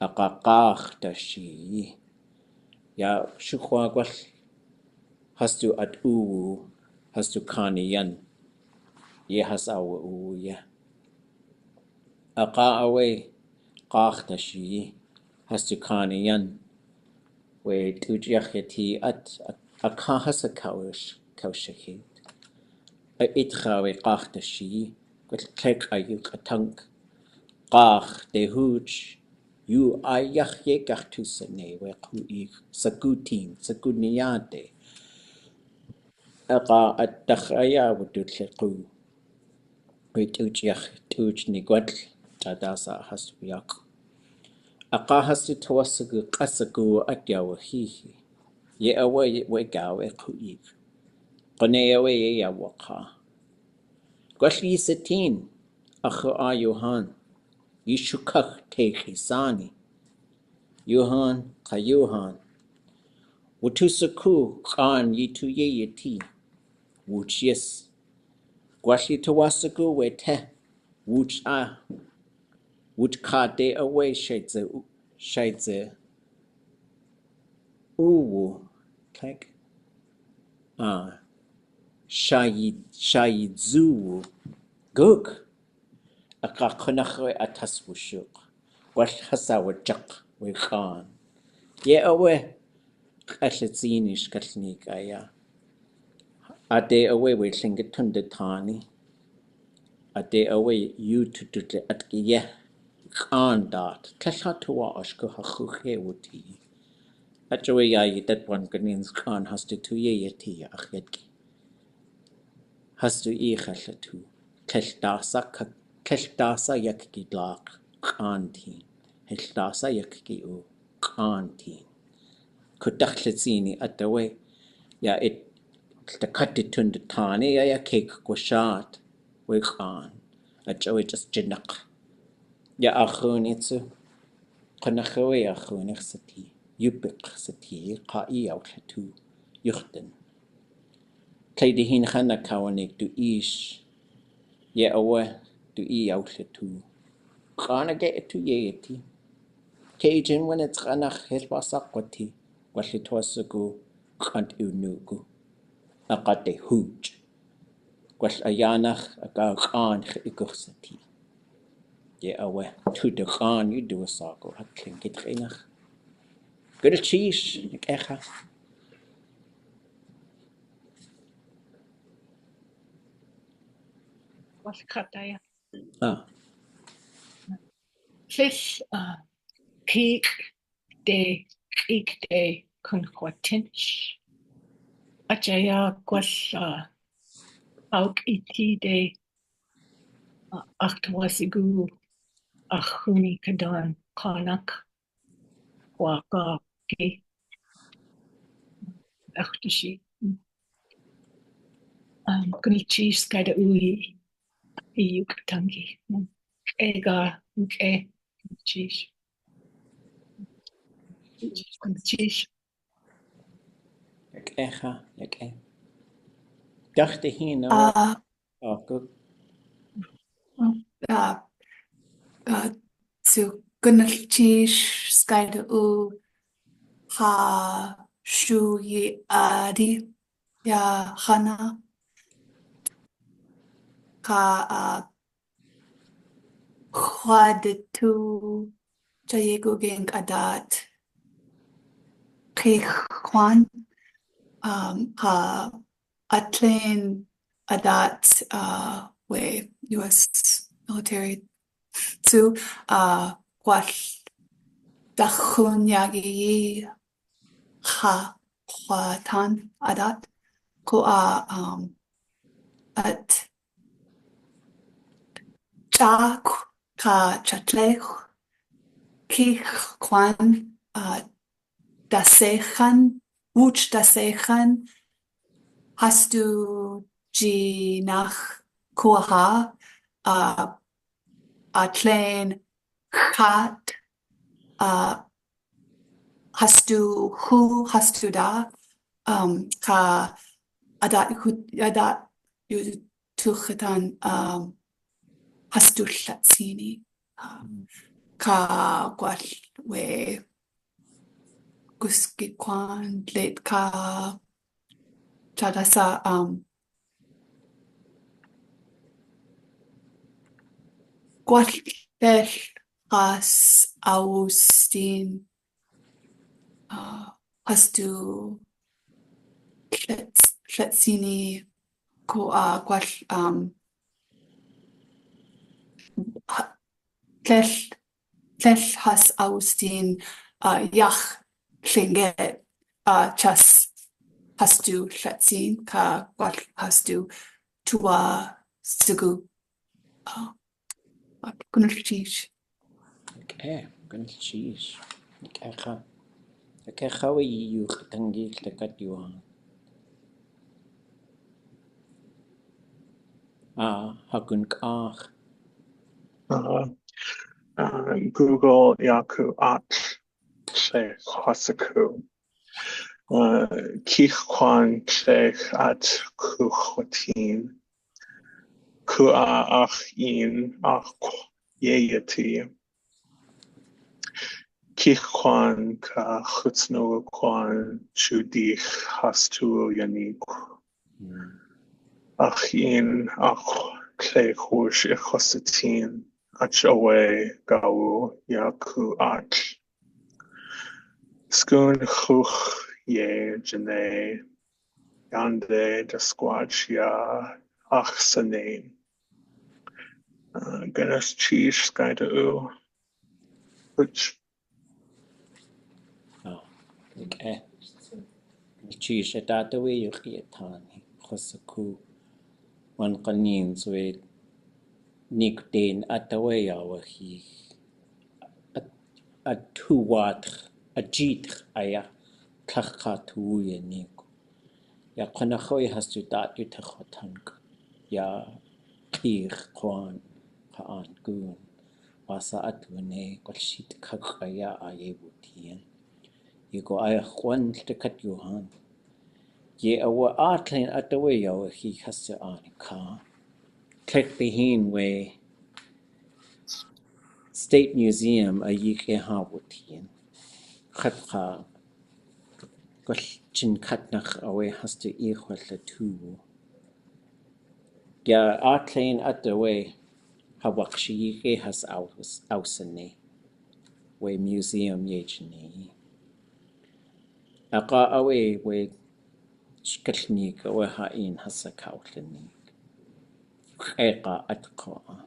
Aqa qaq tashi Ya Shukwa gwal hastu at uwu hastu kaniyan Ye has awe uwu ye Aqa awe qaq tashi hastu kaniyan We tujiacheti at akahasa kaushahit Itchawe qaq tashi gwal Ḳéex ayuqatank Qaq de hooch You ayach ye gartusane we kui sakutin sakuniate Aqa at dakhaya wudutlequ We tujiach nigwatl Tadasa haswiyak Aqa hastu tawasagu qasagu atyawahihi Ye awe we gawe kui Qane awe ye yawaqa Gwashli satin Akhu ayuhan Yishukach teichisani Yuhan Kayuhan Wutusaku Ḳwáan yitu ye yeti Wuch yes Gwashi tawasaku we te Wuch Wuch kade away shaidze Uwu Ḳéex Shayidzuwu Guk Aqa qunachwe ataswushuk Gwash hasawajak we Ḳwáan Ye awe Q'allatzinish kalnikaya Aadé awe we Lingít tundetani Aadé awe you tututle atkiye Ḳwáan dat Tlashatuwa ashku hachuche wuti Achawe yayi dat wanganins Ḳwáan hastu tuye yeti achyetki Hastu ichallatu Tleshdasa yakki daaḳw Ḳwáan tin Tleshdasa yakki u Ḳwáan tin Kudachlatzini atawe Ya it Takatitundetani ya Ḳéex gwashat we Ḳwáan Achawe just jinaq Ya achunitsu Qanachawe achunich sati Yupiq sati Qa'i awlatu Yukhtan Tleidihin khana kawanik du Éesh Ye awe du awlatu Ḳwáan age tu yeti Cajun when it's Ḳánáḳ helbasaqwati Wallitwasagu Qant unugu Aqate hooch Gwall ayanach aga Ḳwáan igursati Ye awe tu de Ḳwáan you do a sago at Lingít Ḥéex Good cheese Ḳéexa Was kataya? Lis Ḳéex de kunquatinch. Ajaya gwas auk iti de achtwasigu achuni kadan Ḳánáḳ waka ke ʼéitx. Gulchis kada ui iuk ʼatángi. Ega gulchis. Gulchis. Ḳéexa Ḳéex Dachtihin good To Gunalchish Skyda U Ha Shuyi Adi Ya Hana Ka Khwadetu Jayegu Gang Adat Ḳwáan Ha Tlein Adat we US military to Gwall Dachwn Yagi Ḥwáan Adat Ko at daaḳw Tlein Ḳwáan Dasechan Wuch Dasechan Hastu G nach Kootéeyaa Tlein kat hastu da ka ada yu tuchatan hastu latsini ka gwal we guski Ḳwáan late ka chadasa gwal gas Austin hastu latsini ko gwal llell has Austin yach Lingít chas hastu latsin ka gwal hastu tua sugu gunultish. gunultish. Ḳéexa we yu ʼatángi tlakat yuan. Hakun k'aach. Google yaku ooch Ḳéex Ḥwasaku. Ḳwáan Ḳéex at Ḳwátín. Ach in ach yeyati. Ḳwáan ka chutsno Ḳwáan chudich hastu yanik. Ach in ach Ḳéex hush Ḥwasatín. Ach away gawu yaku ooch. Skun chuch ye jane yande da squatch ya ach sane. Ganas cheese sky to ooch. Cheese at that way you get tani. Ḥwasaku. One canins with Nick Dane at the way our he. A 2 watt. A jeet aya. Tlachatu yanik. Ya Ḳwánáḳ has to that you tachotank. Ya Ḳéex Ḳwáan Ḳáan goon. Wasa atune kolshit kakaya ayebutien. You go I one to cut you han. Ye awa Tlein at the way yaw he has to aaní ka. Click the hin way State Museum a yike habutien. Khatcha Chin Ḳánáḳ away has to equal the 2. Ya Tlein at the way Hawakshi has ausane way museum yejni. Aqa away way shkalnik away hain hasakautlanik. Eka atqa.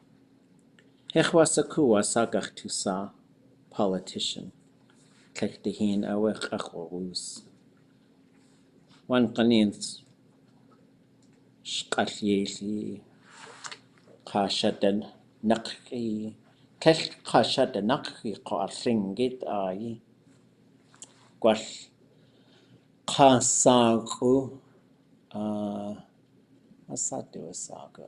Hechwasaku sagach to sa politician. Klektihin away achwarus. One kanins shkalyeli kashadan naaxi. Kesh kashadan naaxi qa Lingít ayi. Gwal qasagu asate wasaga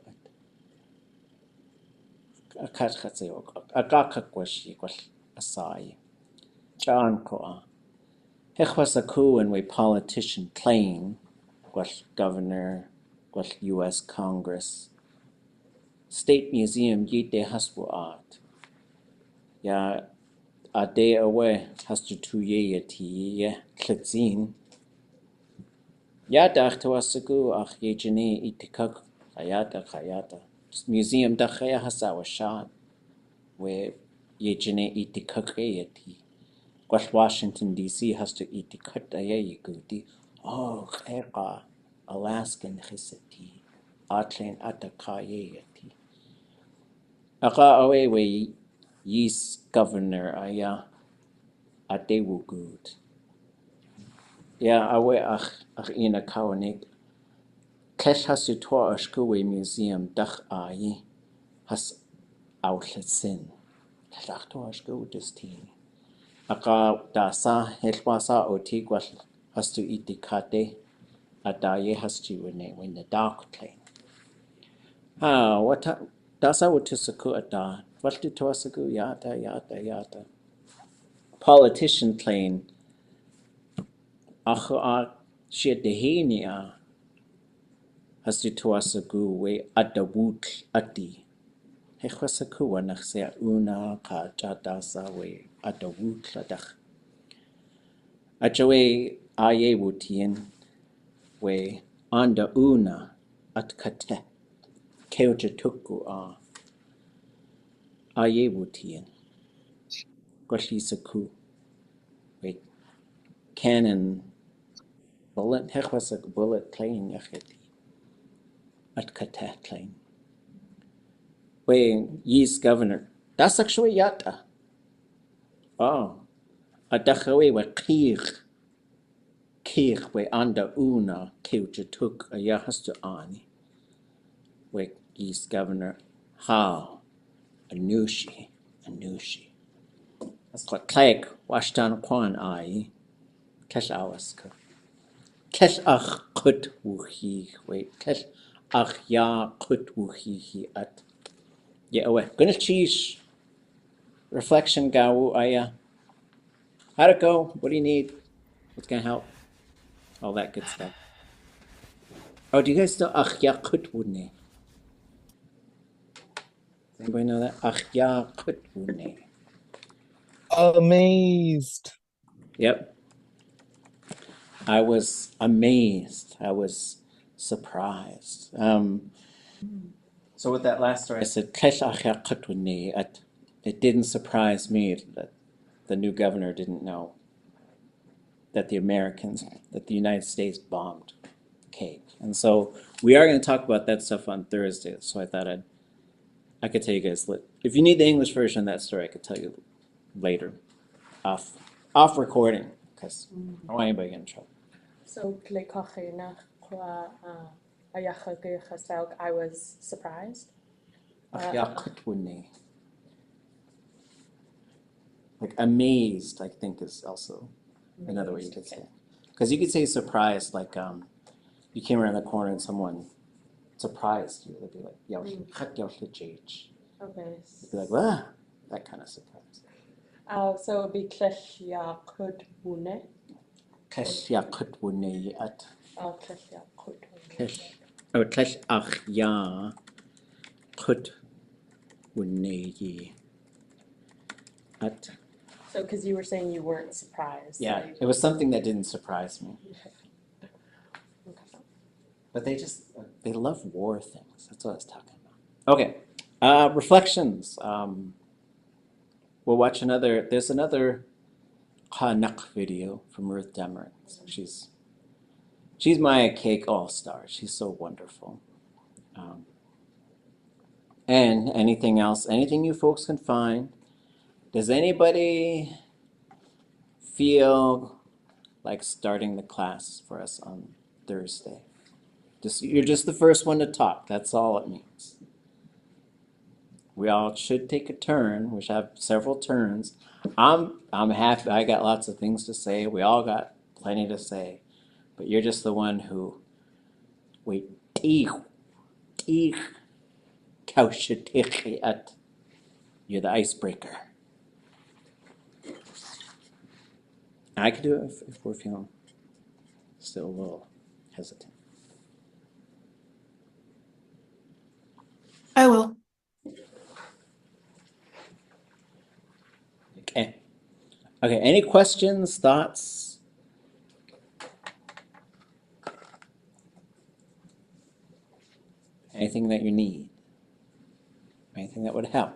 akatxatseok akakakwashi gwal asai John koa Ḥwasaku and we politician Tlein gwal governor gwal US Congress State Museum yite hasbu art ya aadé away hastu tuye yati tlitsin ya daaxw.aa ach yejene itikak khayata museum da khaya hasawa shot where yejene itikak yati gwal Washington DC has to itikat ayayiguti Ḳéeqa Alaskan khisati Tlein atakaye yati aqa away we yis governor aya aadé wugud ya away ach ina kawanik Kesh has to tour Ashkuwe Museum dach ayi has outletsin. Lach to Ashku destin. Aqa dasa helwasa otigwal has to itikate adaye has to when the daaḳw.aa. What dasa watusaku ata. What do tuasaku yata. Politician Tlein. Acha shit dehenia. Has du tuasaku we adawut ati. Hechwasaku wanach se una ka dasa we adawut ladach. Achawe aye wutien we anda una at kate. Keuchatuku aye wutien. Goshisaku. We cannon bullet hechwasak bullet plane yacheti. At kate plane. We ye's governor. That's actually yata. Oh. Adachawe we Ḳéex. Ḳéex we anda una keuchatuk a yahastu aaní. We ye's governor. Ha. Anushi. That's what Ḳéex washtan Ḳwáan ai. Kesh awaska. Kesh ach kut wuhi. Wait. Kesh ach ya kut wuhi at. Yeah, away. Gonna cheese. Reflection gawu aya. How'd it go? What do you need? What's gonna help? All that good stuff. Oh, do you guys know ach ya kut wune? Does anybody know that? Ach ya kut wune. Amazed. Yep. I was amazed. I was surprised. So with that last story, I said, Kesh ach ya kut wune. It didn't surprise me that the new governor didn't know that the United States bombed Ḳéex. And so we are going to talk about that stuff on Thursday. So I thought I could tell you guys, if you need the English version of that story, I could tell you later, off recording, because I don't want anybody to get in trouble. So, I was surprised. Like amazed, I think is also another way you could say it. Because you could say surprised, like you came around the corner and someone surprised you. They'd be like, ʼéiitx. Okay. You'd be like, ah, that kind of surprise. So it would be Ḳéex ya kut wune. Ḳéex ya kut wune at. Ḳéex ya kut wune. Ḳéex ach ya kut wune at. So, because you were saying you weren't surprised. Yeah, it was something that didn't surprise me. Okay. But they love war things. That's what I was talking about. Okay, reflections. We'll watch there's another Ḳánáḳ video from Ruth Demering. So she's my cake all-star. She's so wonderful. And anything else, anything you folks can find. Does anybody feel like starting the class for us on Thursday? You're just the first one to talk. That's all it means. We all should take a turn. We should have several turns. I'm happy. I got lots of things to say. We all got plenty to say. But you're just the one who you're the icebreaker. I could do it if we're feeling still a little hesitant. I will. Okay. Any questions, thoughts? Anything that you need? Anything that would help?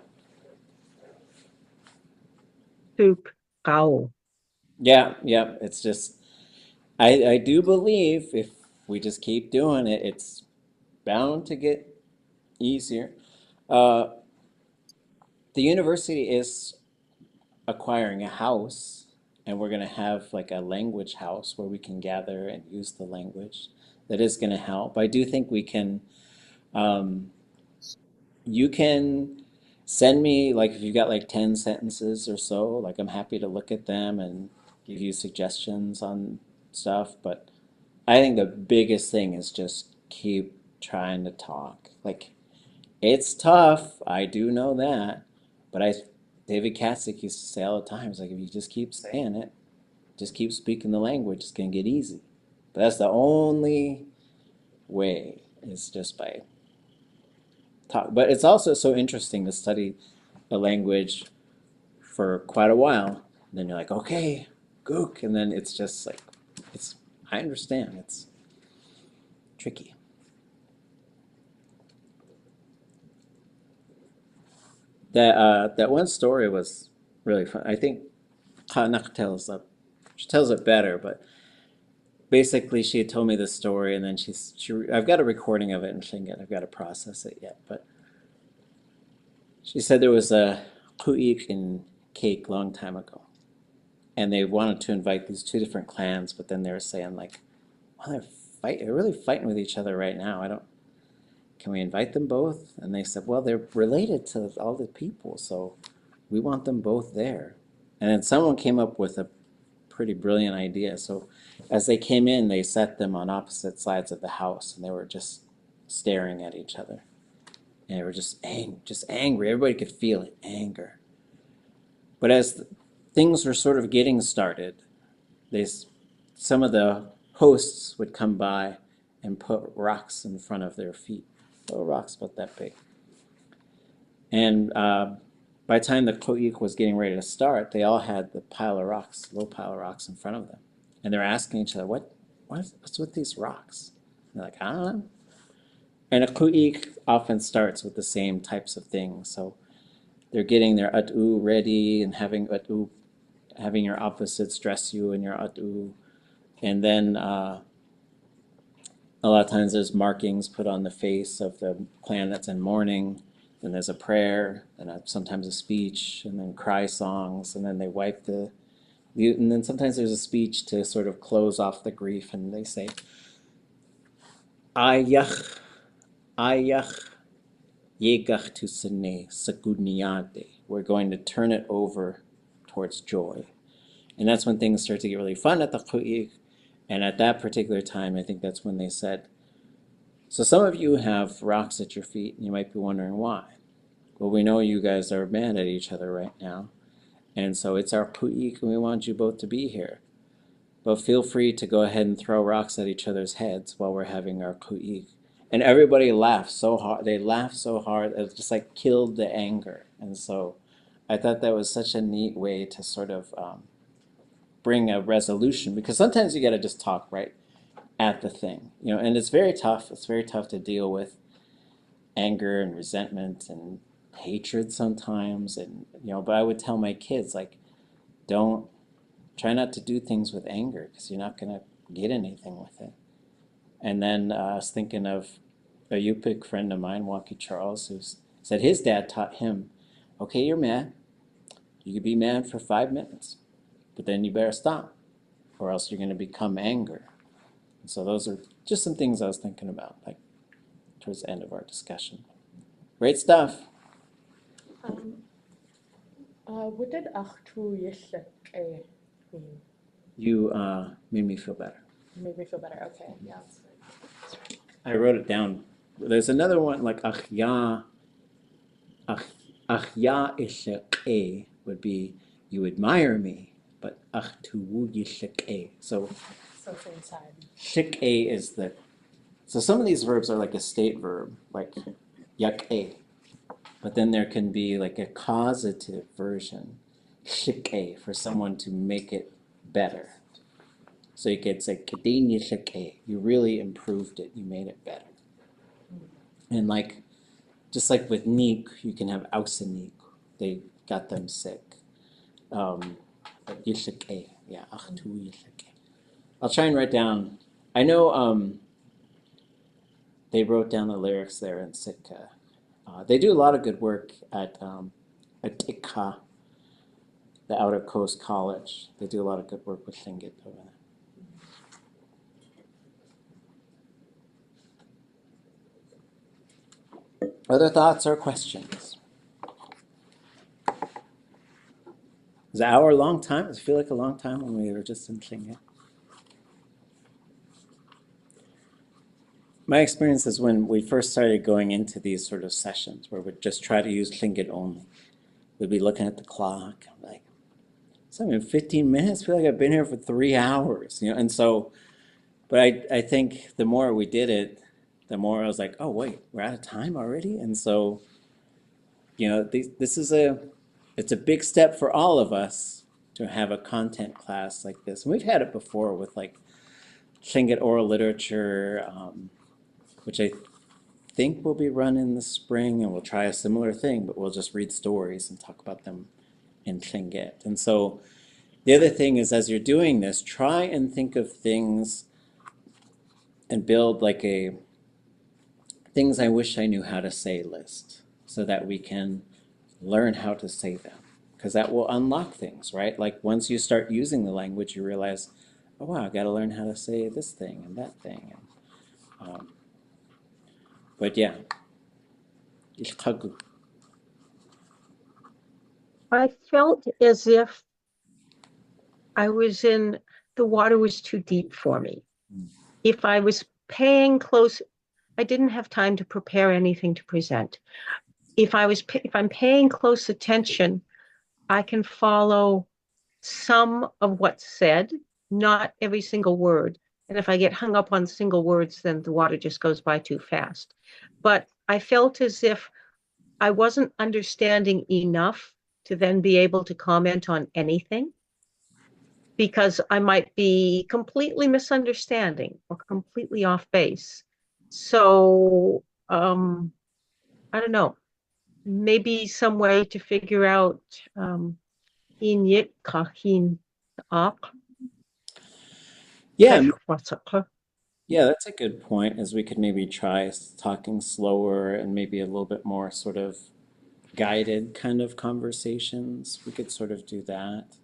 Soup, cow. Yeah. It's just, I do believe if we just keep doing it, it's bound to get easier. The university is acquiring a house, and we're going to have like a language house where we can gather and use the language. That is going to help. I do think we can, you can send me, like if you've got like 10 sentences or so, like I'm happy to look at them and give you suggestions on stuff. But I think the biggest thing is just keep trying to talk. Like It's tough. I do know that. But David Katzek used to say all the time, it's like, if you just keep saying it, just keep speaking the language, it's going to get easy. But that's the only way, is just by talk. But it's also so interesting to study a language for quite a while. And then you're like, okay, gook. And then it's just like, I understand. It's tricky. That one story was really fun. I think Ḳánáḳ tells it better, but basically she had told me this story, and then I've got a recording of it in Lingít. I've got to process it yet, but she said there was a ʼúich in Ḳéex long time ago, and they wanted to invite these two different clans, but then they were saying like, well, they're really fighting with each other right now. Can we invite them both? And they said, well, they're related to all the people, so we want them both there. And then someone came up with a pretty brilliant idea. So as they came in, they set them on opposite sides of the house, and they were just staring at each other. And they were just angry. Everybody could feel it, anger. But as things were sort of getting started, some of the hosts would come by and put rocks in front of their feet. Little rocks about that big. And by the time the ʼúich was getting ready to start, they all had the little pile of rocks in front of them. And they're asking each other, what's with these rocks? And they're like, I don't know. And a ʼúich often starts with the same types of things. So they're getting their ʻatú ready and having your opposites dress you in your ʻatú. And then a lot of times there's markings put on the face of the clan that's in mourning. Then there's a prayer, and sometimes a speech, and then cry songs, and then they wipe and then sometimes there's a speech to sort of close off the grief, and they say, Ayach, yegach tu sene sagudniate. We're going to turn it over towards joy. And that's when things start to get really fun at the ʼúich. And at that particular time, I think that's when they said, so some of you have rocks at your feet, and you might be wondering why. Well, we know you guys are mad at each other right now, and so it's our ʼúich, and we want you both to be here. But feel free to go ahead and throw rocks at each other's heads while we're having our ʼúich. And everybody laughed so hard. They laughed so hard, it just like killed the anger. And so I thought that was such a neat way to sort of bring a resolution, because sometimes you got to just talk right at the thing, and it's very tough. It's very tough to deal with anger and resentment and hatred sometimes, and but I would tell my kids, like, try not to do things with anger, because you're not going to get anything with it. And then I was thinking of a Yupik friend of mine, Waki Charles, who said his dad taught him, okay, you're mad. You could be mad for 5 minutes, but then you better stop, or else you're going to become anger. And so those are just some things I was thinking about, like towards the end of our discussion. Great stuff. What did ʻatángi mean? You made me feel better. Made me feel better. Okay, yeah. I wrote it down. There's another one like ʻáxhya ʻéesh would be you admire me, but ʻatángi. So it's inside. Shik-a is so some of these verbs are like a state verb, like yak-a. But then there can be like a causative version, shik-a, for someone to make it better. So you could say, kadenya shik-a, you really improved it, you made it better. And just like with nik, you can have ausanik, they got them sick. But yishik-a, yeah, achtu yishik-a. I'll try and write down, I know they wrote down the lyrics there in Sitka. They do a lot of good work at Tika, the Outer Coast College. They do a lot of good work with Lingít over there. Other thoughts or questions? Is an hour a long time? Does it feel like a long time when we were just in Lingít? My experience is when we first started going into these sort of sessions where we'd just try to use Lingít only. We'd be looking at the clock, like, it's only been 15 minutes. I feel like I've been here for 3 hours, you know. And so, but I think the more we did it, the more I was like, oh wait, we're out of time already. And so, you know, this is it's a big step for all of us to have a content class like this. And we've had it before with like Tlingit oral literature, which I think will be run in the spring, and we'll try a similar thing, but we'll just read stories and talk about them in Tlingit. And so the other thing is, as you're doing this, try and think of things and build like a things I wish I knew how to say list so that we can learn how to say them, because that will unlock things, right? Like once you start using the language, you realize, oh wow, I got to learn how to say this thing and that thing. But yeah. I felt as if the water was too deep for me. If I was paying close, I didn't have time to prepare anything to present. If I'm paying close attention, I can follow some of what's said, not every single word. And if I get hung up on single words, then the water just goes by too fast. But I felt as if I wasn't understanding enough to then be able to comment on anything, because I might be completely misunderstanding or completely off base. So I don't know, maybe some way to figure out Inyit kahin ak. Yeah, yeah, that's a good point, as we could maybe try talking slower and maybe a little bit more sort of guided kind of conversations. We could sort of do that.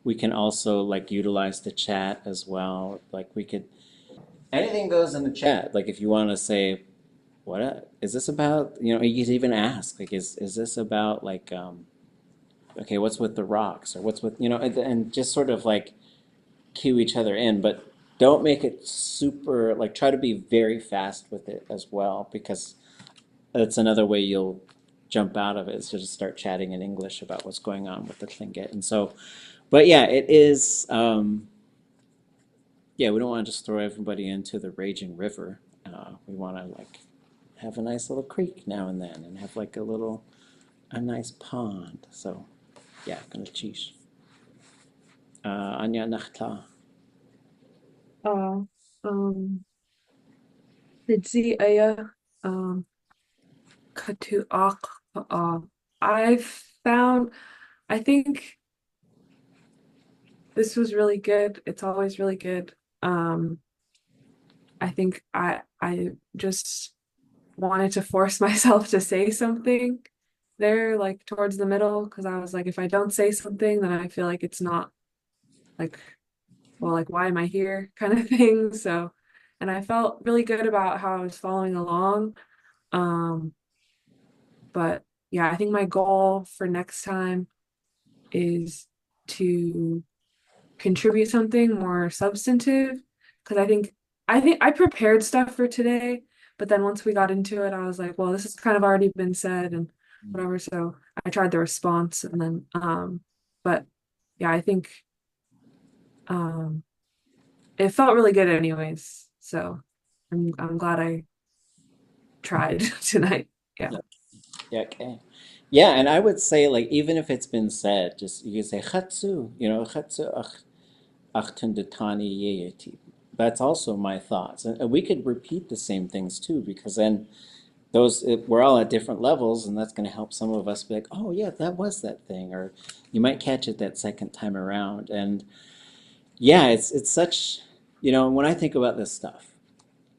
We can also like utilize the chat as well. Like we could, anything goes in the chat. Like if you want to say, what is this about? You know, you could even ask, like, is this about like, okay, what's with the rocks, or what's with, you know, and just sort of like cue each other in, but don't make it super, like try to be very fast with it as well, because that's another way you'll jump out of it, is to just start chatting in English about what's going on with the Tlingit. And so, but yeah, it is, yeah, we don't want to just throw everybody into the raging river. We want to like have a nice little creek now and then, and have like a nice pond. So yeah, gonna cheesh. Anya nachta. Lidzi aya katu'aq. I think this was really good. It's always really good. I think I just wanted to force myself to say something there, like towards the middle, because I was like, if I don't say something, then I feel like it's not like, well, like, why am I here kind of thing. So, and I felt really good about how I was following along. But yeah, I think my goal for next time is to contribute something more substantive, because I think I prepared stuff for today, but then once we got into it, I was like, well, this has kind of already been said and whatever. So I tried the response, and then but yeah, I think it felt really good anyways. So I'm glad I tried tonight. Yeah. Yeah, okay. Yeah, and I would say like even if it's been said, just you can say chatsu, you know, chatsu achtundetani yeyeti. That's also my thoughts, and we could repeat the same things too, because then we're all at different levels, and that's going to help some of us be like, oh yeah, that was that thing, or you might catch it that second time around. And yeah, it's such, you know, when I think about this stuff,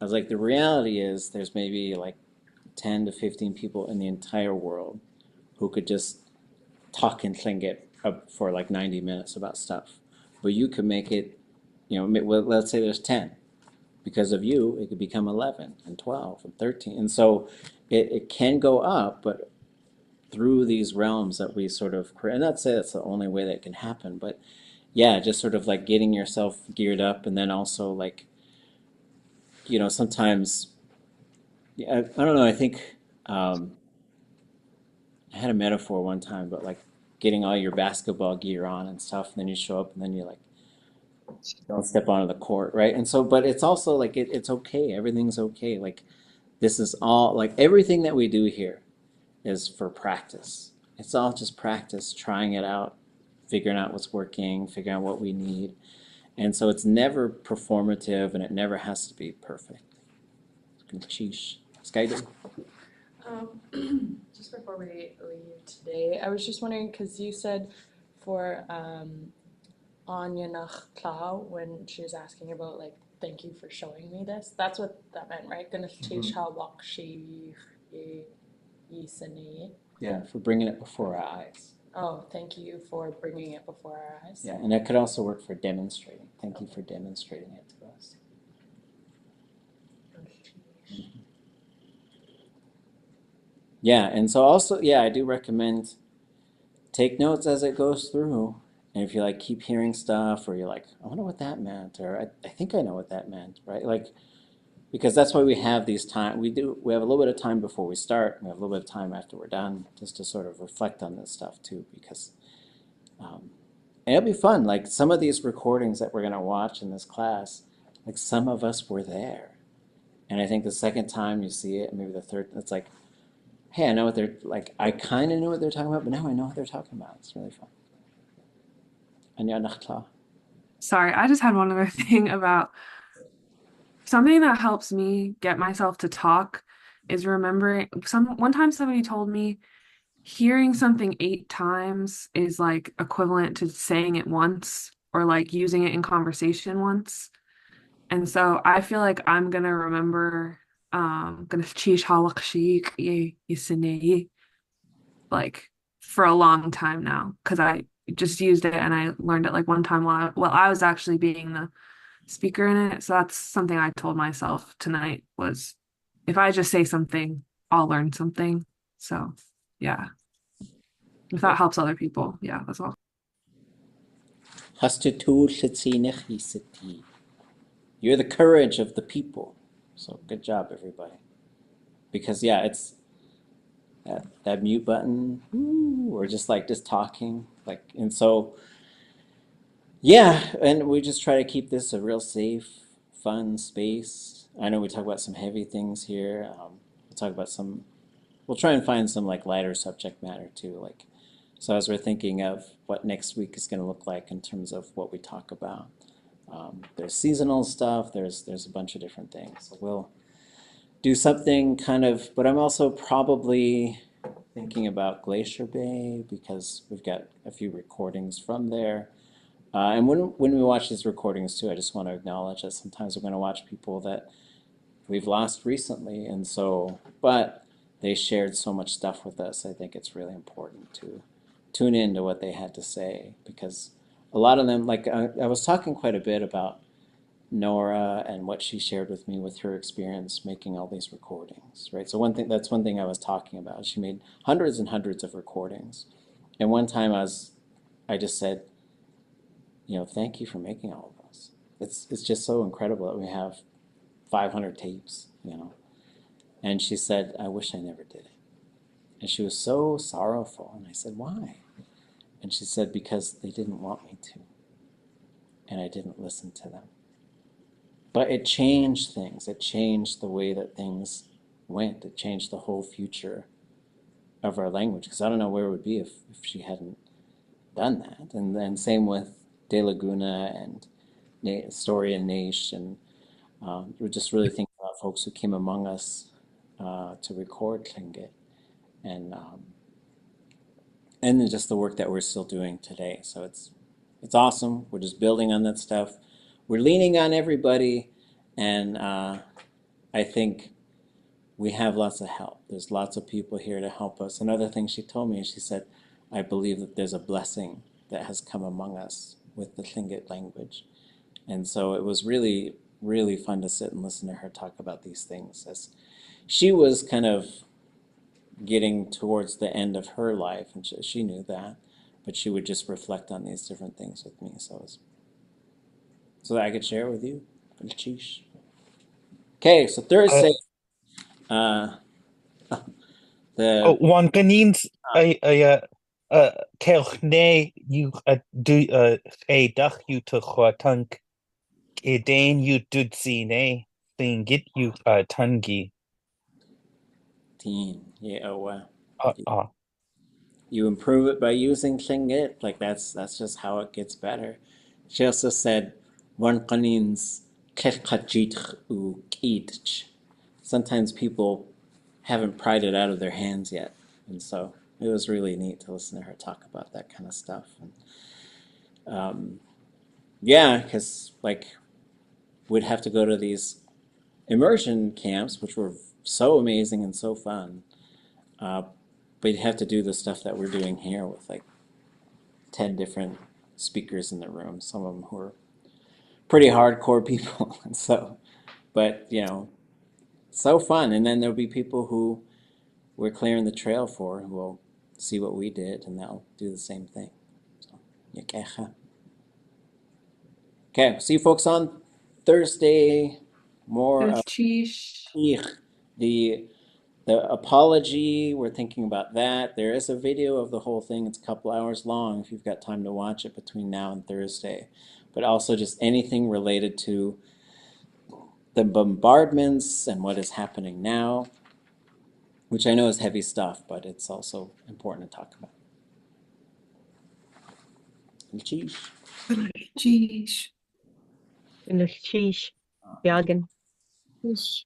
I was like, the reality is there's maybe like 10 to 15 people in the entire world who could just talk in Tlingit for like 90 minutes about stuff. But you could make it, you know, well, let's say there's 10. Because of you, it could become 11 and 12 and 13. And so it can go up, but through these realms that we sort of create. And not say that's the only way that it can happen, but yeah, just sort of like getting yourself geared up, and then also like you know, sometimes, I don't know, I think I had a metaphor one time, but like getting all your basketball gear on and stuff, and then you show up and then you like, don't step onto the court, right? And so, but it's also like, it's okay. Everything's okay. Like, this is all, like, everything that we do here is for practice. It's all just practice, trying it out, figuring out what's working, figuring out what we need. And so it's never performative and it never has to be perfect. Sheesh. Skyler? Just before we leave today, I was just wondering, because you said for Anya nach Clow, when she was asking about, like, thank you for showing me this, that's what that meant, right? Yeah, for bringing it before our eyes. Oh, thank you for bringing it before our eyes. Yeah, and that could also work for demonstrating. Thank you for demonstrating it to us. Yeah, and so also, yeah, I do recommend take notes as it goes through. And if you like keep hearing stuff, or you're like, I wonder what that meant, or I think I know what that meant, right? Like, because that's why we have these time. We have a little bit of time before we start. We have a little bit of time after we're done, just to sort of reflect on this stuff too, because and it'll be fun. Like some of these recordings that we're gonna watch in this class, like some of us were there, and I think the second time you see it, maybe the third, it's like, hey, I know what they're like. I kind of know what they're talking about, but now I know what they're talking about. It's really fun. Sorry, I just had one other thing about something that helps me get myself to talk is remembering one time somebody told me hearing something 8 times is like equivalent to saying it once or like using it in conversation once. And so I feel like I'm gonna remember like for a long time now because I just used it and I learned it like one time while I was actually being the speaker in it. So that's something I told myself tonight was if I just say something, I'll learn something. So yeah. If that helps other people, yeah, that's all. You're the courage of the people. So good job, everybody. Because yeah, it's that mute button, or just talking, like, and so yeah, and we just try to keep this a real safe, fun space. I know we talk about some heavy things here. We'll try and find some like lighter subject matter too. Like, so as we're thinking of what next week is going to look like in terms of what we talk about, there's seasonal stuff. There's a bunch of different things. So we'll do something kind of, but I'm also probably thinking about Glacier Bay because we've got a few recordings from there. And when we watch these recordings too, I just want to acknowledge that sometimes we're going to watch people that we've lost recently, and so, but they shared so much stuff with us. I think it's really important to tune in to what they had to say, because a lot of them, like I was talking quite a bit about Nora and what she shared with me with her experience making all these recordings, right? So that's one thing I was talking about. She made hundreds and hundreds of recordings, and one time I just said, you know, thank you for making all of us. It's just so incredible that we have 500 tapes, you know. And she said, I wish I never did it. And she was so sorrowful. And I said, why? And she said, because they didn't want me to. And I didn't listen to them. But it changed things. It changed the way that things went. It changed the whole future of our language. Because I don't know where it would be if she hadn't done that. And then same with De Laguna and Story and Éesh. And we're just really thinking about folks who came among us to record Lingít. And then just the work that we're still doing today. So it's awesome. We're just building on that stuff. We're leaning on everybody, and I think we have lots of help. There's lots of people here to help us. Another thing she told me, she said, I believe that there's a blessing that has come among us with the Lingít language. And so it was really, really fun to sit and listen to her talk about these things as she was kind of getting towards the end of her life, and she knew that, but she would just reflect on these different things with me. So that I could share with you. Sheesh. Okay, so Thursday, the One ganins Ḳéex you do dach you to Ḥwáán Dain you dud sine Lingít you ʼatángi. yeah, Ah. you improve it by using Lingít. Like that's just how it gets better. She also said one qanins ċéex ʼéitx. Sometimes people haven't pried it out of their hands yet, and so it was really neat to listen to her talk about that kind of stuff. And yeah, because like we'd have to go to these immersion camps, which were so amazing and so fun. But you'd have to do the stuff that we're doing here with like 10 different speakers in the room, some of them who are pretty hardcore people. And so, but you know, so fun. And then there'll be people who we're clearing the trail for who will see what we did and they'll do the same thing. So, okay, see you folks on Thursday. More of the apology, we're thinking about that. There is a video of the whole thing. It's a couple hours long if you've got time to watch it between now and Thursday. But also just anything related to the bombardments and what is happening now, which I know is heavy stuff, but it's also important to talk about. Ḻíx. Ḻíx. Beagán. Ḥéex.